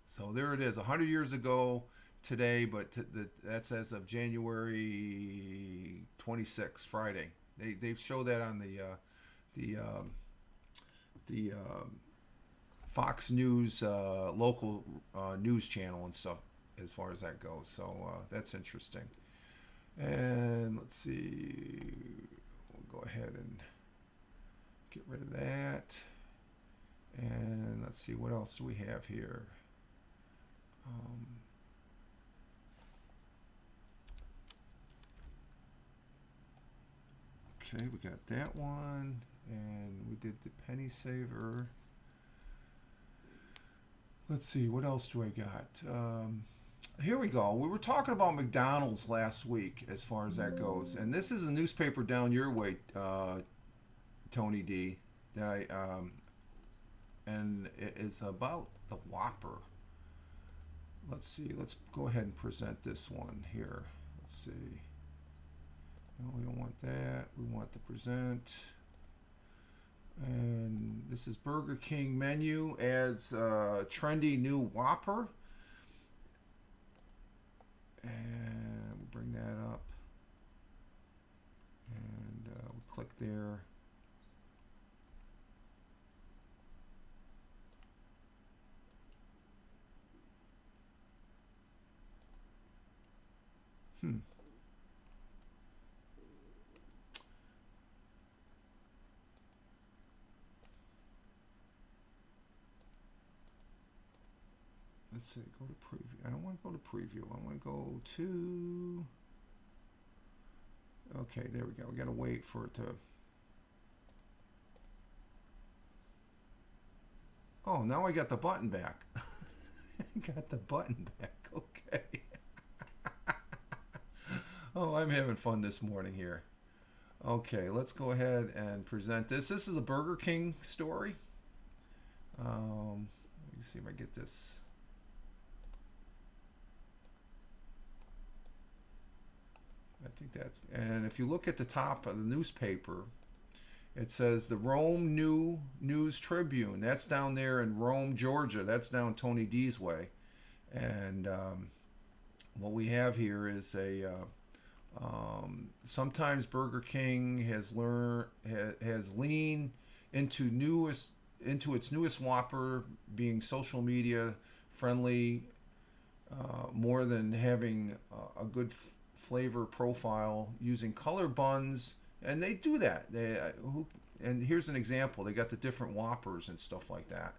so there it is, 100 years ago today, but that's as of January 26th, Friday. They show that on the Fox News local news channel and stuff, as far as that goes. So that's interesting. And let's see, we'll go ahead and get rid of that. And let's see, what else do we have here? Okay, we got that one, and we did the penny saver. Let's see, what else do I got? Here we go. We were talking about McDonald's last week as far as that goes. And this is a newspaper down your way, Tony D. That and it is about the Whopper. Let's see. Let's go ahead and present this one here. Let's see. No, we don't want that. We want the present. And this is Burger King menu adds trendy new Whopper. And we'll bring that up. And we'll click there. Let's see, go to preview. I don't want to go to preview. I want to go to... Okay, there we go. We got to wait for it to... Oh, now I got the button back. Got the button back. Okay. Oh, I'm having fun this morning here. Okay, let's go ahead and present this. This is a Burger King story. Let me see if I get this... I think that's, and if you look at the top of the newspaper, it says the Rome News Tribune. That's down there in Rome, Georgia. That's down Tony D's way. And what we have here is a sometimes Burger King has leaned into its newest Whopper being social media friendly, more than having a good flavor profile using color buns, and they do that. And here's an example. They got the different Whoppers and stuff like that.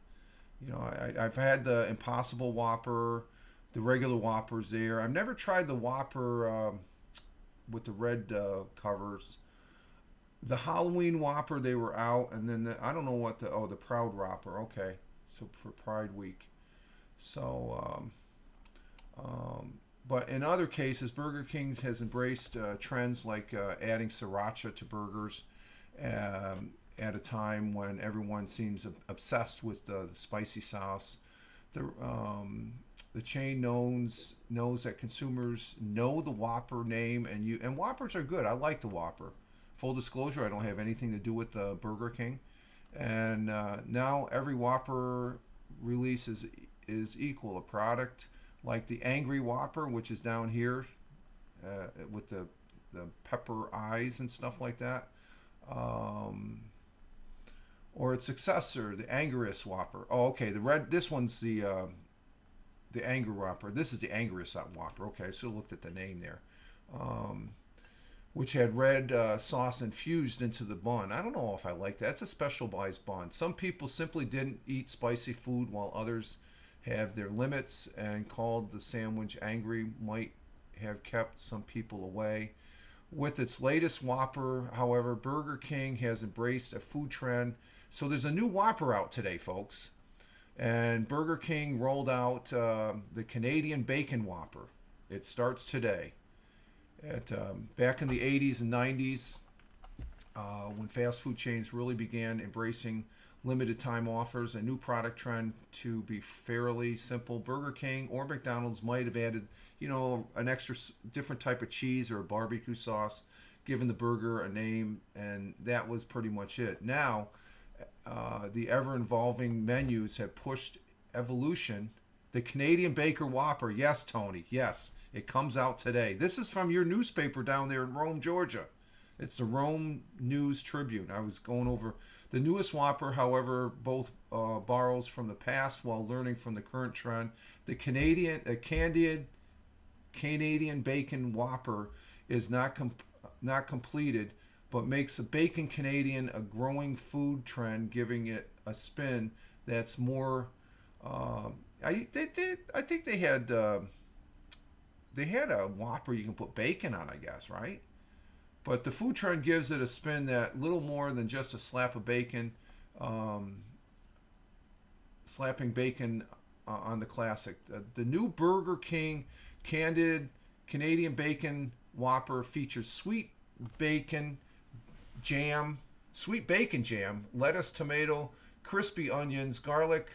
You know, I've had the Impossible Whopper, the regular Whoppers there. I've never tried the Whopper with the red covers. The Halloween Whopper, they were out, and then I don't know what the Proud Whopper. Okay, so for Pride Week. So, But in other cases, Burger King has embraced trends like adding sriracha to burgers at a time when everyone seems obsessed with the spicy sauce. The chain knows that consumers know the Whopper name, and Whoppers are good. I like the Whopper. Full disclosure, I don't have anything to do with Burger King, and now every Whopper release is equal. A product like the Angry Whopper, which is down here with the pepper eyes and stuff like that, or its successor, the Angriest Whopper. Oh, okay, the red. This one's the Angry Whopper. This is the Angriest Whopper. Okay, I should have looked at the name there. Which had red sauce infused into the bun. I don't know if I like that. It's a specialized bun. Some people simply didn't eat spicy food, while others have their limits, and called the sandwich angry might have kept some people away. With its latest Whopper, however, Burger King has embraced a food trend. So there's a new Whopper out today, folks. And Burger King rolled out the Canadian Bacon Whopper. It starts today. Back in the 80s and 90s, when fast food chains really began embracing limited time offers, a new product trend to be fairly simple. Burger King or McDonald's might have added, an extra different type of cheese or a barbecue sauce, given the burger a name, and that was pretty much it. Now, the ever-evolving menus have pushed evolution. The Canadian Baker Whopper, yes, Tony, yes, it comes out today. This is from your newspaper down there in Rome, Georgia. It's the Rome News Tribune. I was going over the newest Whopper, however, both borrows from the past while learning from the current trend. The Canadian Bacon Whopper is not completed, but makes a Bacon Canadian a growing food trend, giving it a spin that's more. I think they had a Whopper you can put bacon on, I guess, right? But the food trend gives it a spin that little more than just a slap of bacon, slapping bacon on the classic. The new Burger King Canadian Bacon Whopper features sweet bacon jam, lettuce, tomato, crispy onions, garlic,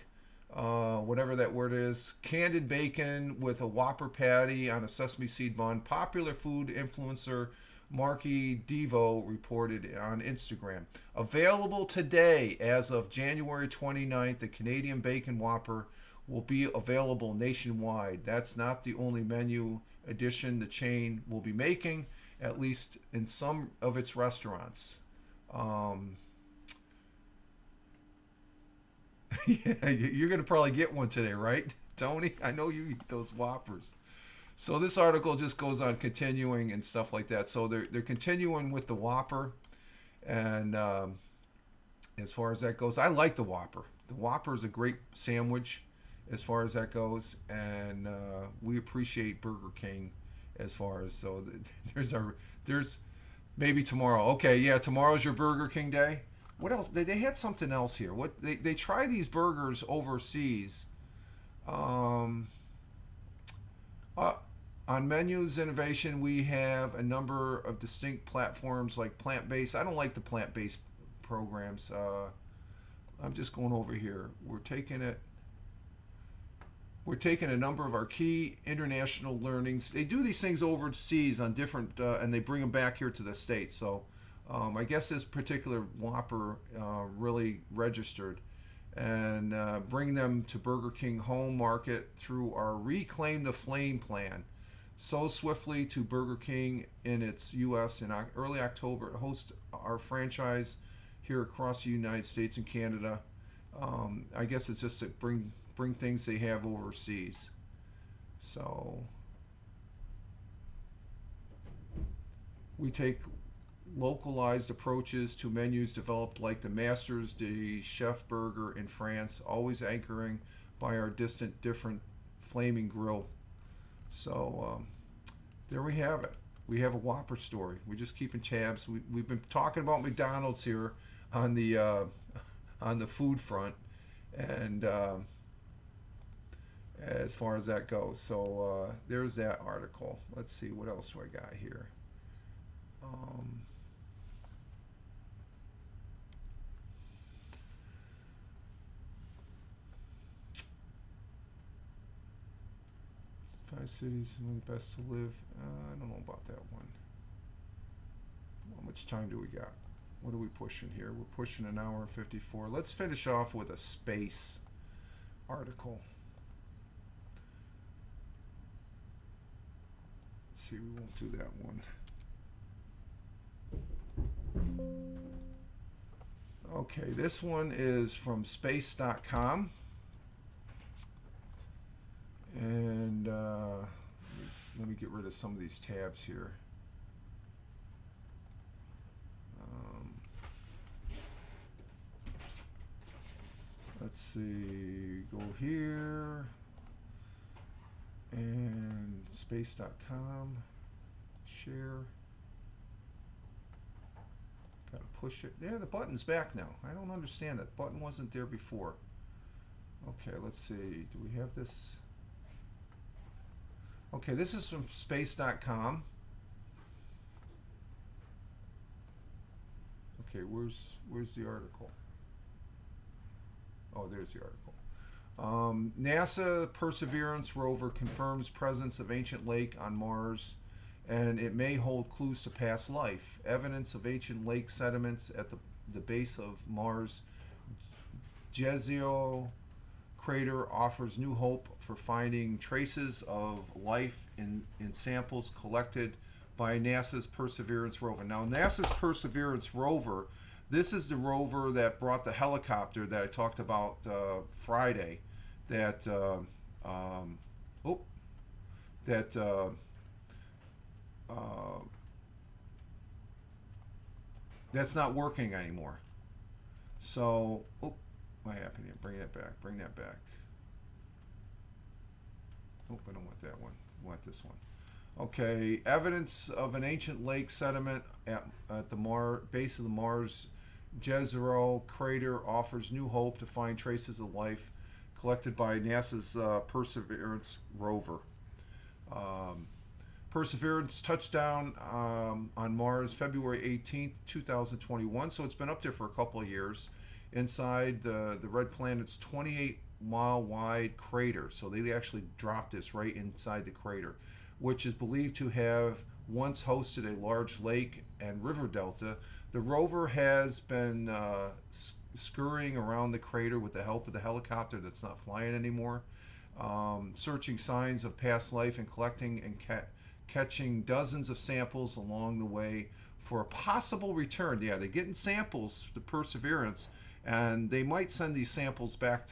whatever that word is, candied bacon with a Whopper patty on a sesame seed bun. Popular food influencer Marky Devo reported on Instagram. Available today as of January 29th, the Canadian Bacon Whopper will be available nationwide. That's not the only menu addition the chain will be making, at least in some of its restaurants. Yeah, you're going to probably get one today, right, Tony? I know you eat those Whoppers. So this article just goes on continuing and stuff like that. So they're continuing with the Whopper, and as far as that goes, I like the Whopper. The Whopper is a great sandwich as far as that goes, and we appreciate Burger King as far as, so there's maybe tomorrow. Okay, yeah, tomorrow's your Burger King day. What else? They had something else here. What they try these burgers overseas. On menus innovation, we have a number of distinct platforms like plant-based. I don't like the plant-based programs. I'm just going over here. We're taking a number of our key international learnings. They do these things overseas on different, and they bring them back here to the States. So I guess this particular Whopper really registered, and bring them to Burger King home market through our Reclaim the Flame plan. So swiftly to Burger King in its U.S. in early October to host our franchise here across the United States and Canada. I guess it's just to bring things they have overseas. So we take localized approaches to menus developed like the Masters de Chef Burger in France, always anchoring by our different flaming grill. So there we have it. We have a Whopper story. We're just keeping tabs. We've been talking about McDonald's here on the food front, and as far as that goes. So there's that article. Let's see, what else do I got here? Five cities, some of the best to live. I don't know about that one. How much time do we got? What are we pushing here? We're pushing an hour and 54. Let's finish off with a space article. Let's see, we won't do that one. Okay, this one is from space.com. And let me get rid of some of these tabs here. Let's see, go here, and space.com, share. Gotta push it. Yeah, the button's back now. I don't understand that. Button wasn't there before. Okay, let's see, do we have this? Okay, this is from space.com. Okay, where's the article? Oh, there's the article. NASA Perseverance rover confirms presence of ancient lake on Mars, and it may hold clues to past life. Evidence of ancient lake sediments at the base of Mars' Jezero crater offers new hope for finding traces of life in samples collected by NASA's Perseverance rover. Now, NASA's Perseverance rover, this is the rover that brought the helicopter that I talked about Friday. That's not working anymore. So, what happened here? Bring that back. Bring that back. I don't want that one. I want this one. Okay, evidence of an ancient lake sediment at the base of the Mars Jezero crater offers new hope to find traces of life collected by NASA's Perseverance rover. Perseverance touched down on Mars February 18th, 2021, so it's been up there for a couple of years inside the red planet's 28-mile wide crater. So they actually dropped this right inside the crater, which is believed to have once hosted a large lake and river delta. The rover has been scurrying around the crater with the help of the helicopter that's not flying anymore, searching signs of past life and collecting and catching dozens of samples along the way for a possible return. Yeah, they're getting samples, the Perseverance, and they might send these samples back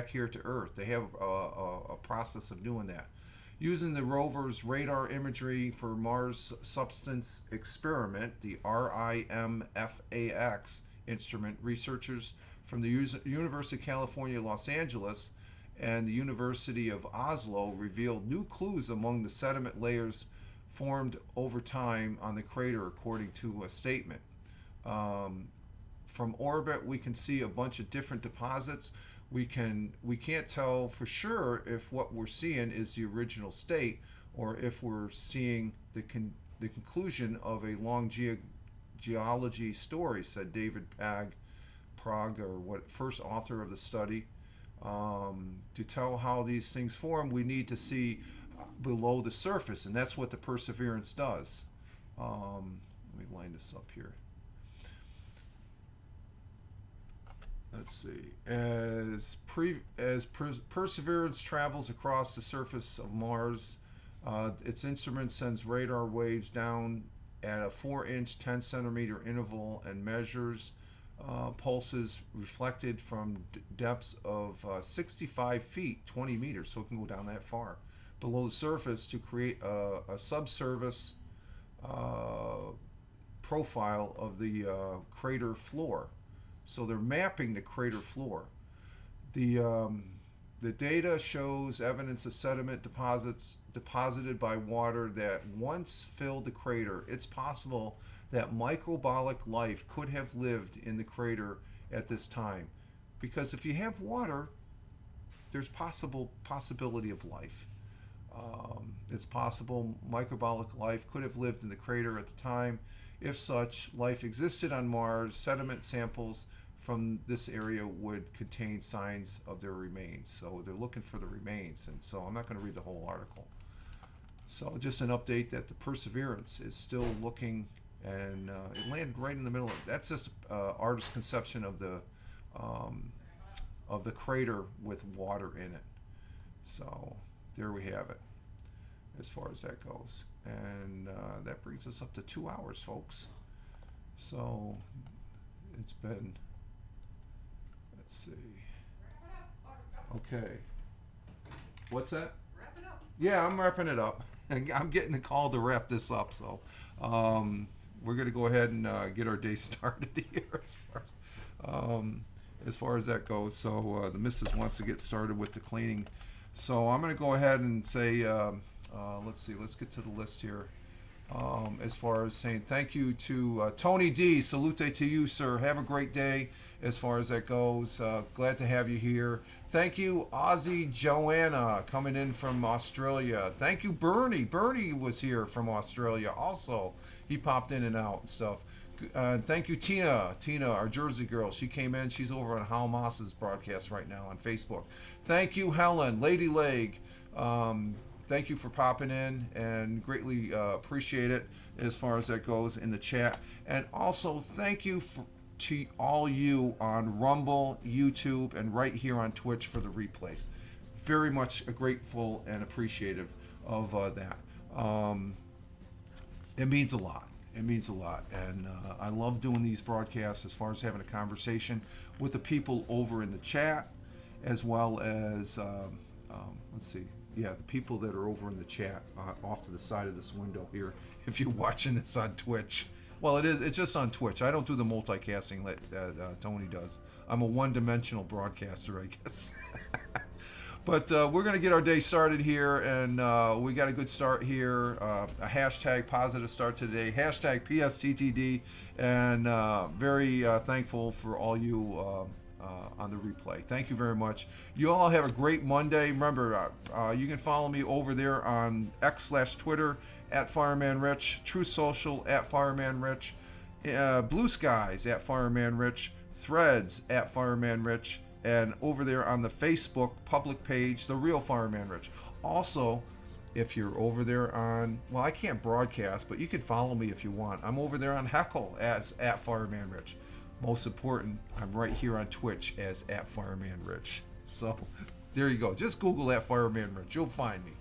here to Earth. They have a process of doing that. Using the rover's radar imagery for Mars Substance Experiment, the RIMFAX instrument, researchers from the University of California, Los Angeles, and the University of Oslo revealed new clues among the sediment layers formed over time on the crater, according to a statement. From orbit, we can see a bunch of different deposits. We can't tell for sure if what we're seeing is the original state or if we're seeing the conclusion of a long geology story, said David Prague, first author of the study. To tell how these things form, we need to see below the surface, and that's what the Perseverance does. Let me line this up here. Let's see. As Perseverance travels across the surface of Mars, its instrument sends radar waves down at a 4-inch, 10-centimeter interval and measures pulses reflected from depths of 65 feet, 20 meters, so it can go down that far below the surface to create a subsurface profile of the crater floor. So they're mapping the crater floor. The data shows evidence of sediment deposits deposited by water that once filled the crater. It's possible that microbial life could have lived in the crater at this time, because if you have water, there's possibility of life. It's possible microbiologic life could have lived in the crater at the time. If such life existed on Mars, sediment samples from this area would contain signs of their remains. So they're looking for the remains, and so I'm not going to read the whole article. So just an update that the Perseverance is still looking, and it landed right in the middle of it. That's just artist's conception of the crater with water in it. So there we have it as far as that goes. And that brings us up to 2 hours, folks. So it's been, let's see. Okay. What's that? Wrap it up. Yeah, I'm wrapping it up. I'm getting the call to wrap this up, so we're going to go ahead and get our day started here as far as that goes. So the missus wants to get started with the cleaning. So I'm going to go ahead and say, let's see, let's get to the list here. As far as saying thank you to Tony D. Salute to you, sir. Have a great day as far as that goes. Glad to have you here. Thank you, Aussie Joanna, coming in from Australia. Thank you, Bernie. Bernie was here from Australia also. He popped in and out and stuff. Thank you, Tina. Tina, our Jersey girl. She came in. She's over on Hal Moss's broadcast right now on Facebook. Thank you, Helen. Lady Leg. Thank you for popping in and greatly appreciate it as far as that goes in the chat. And also thank you to all you on Rumble, YouTube, and right here on Twitch for the replays. Very much grateful and appreciative of that. It means a lot. It means a lot. And I love doing these broadcasts as far as having a conversation with the people over in the chat, as well as, let's see, yeah, the people that are over in the chat off to the side of this window here, if you're watching this on Twitch. Well, it's just on Twitch. I don't do the multicasting that Tony does. I'm a one-dimensional broadcaster, I guess. But we're going to get our day started here, and we got a good start here. A hashtag positive start today. Hashtag PSTTD, and very thankful for all you on the replay. Thank you very much. You all have a great Monday. Remember, you can follow me over there on X/Twitter at Fireman Rich, True Social at Fireman Rich, Blue Skies at Fireman Rich, Threads at Fireman Rich, and over there on the Facebook public page, The Real Fireman Rich. Also, if you're over there on, well, I can't broadcast, but you can follow me if you want. I'm over there on Heckle as at Fireman Rich. Most important, I'm right here on Twitch as at Fireman Rich. So there you go. Just Google at Fireman Rich. You'll find me.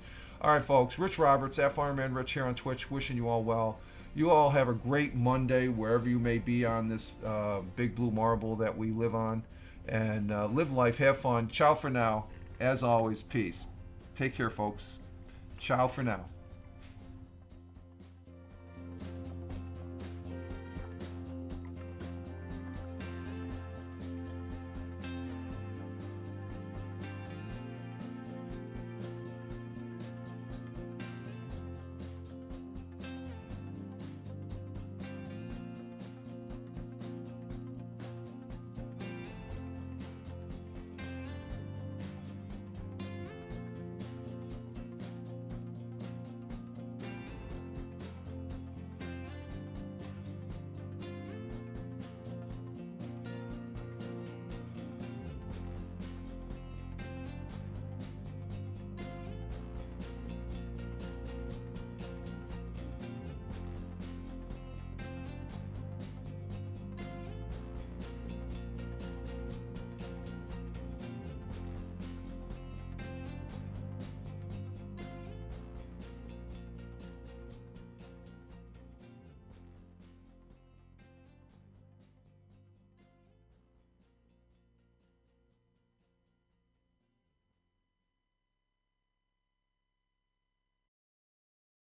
All right, folks. Rich Roberts at Fireman Rich here on Twitch. Wishing you all well. You all have a great Monday wherever you may be on this big blue marble that we live on. And live life. Have fun. Ciao for now. As always, peace. Take care, folks. Ciao for now.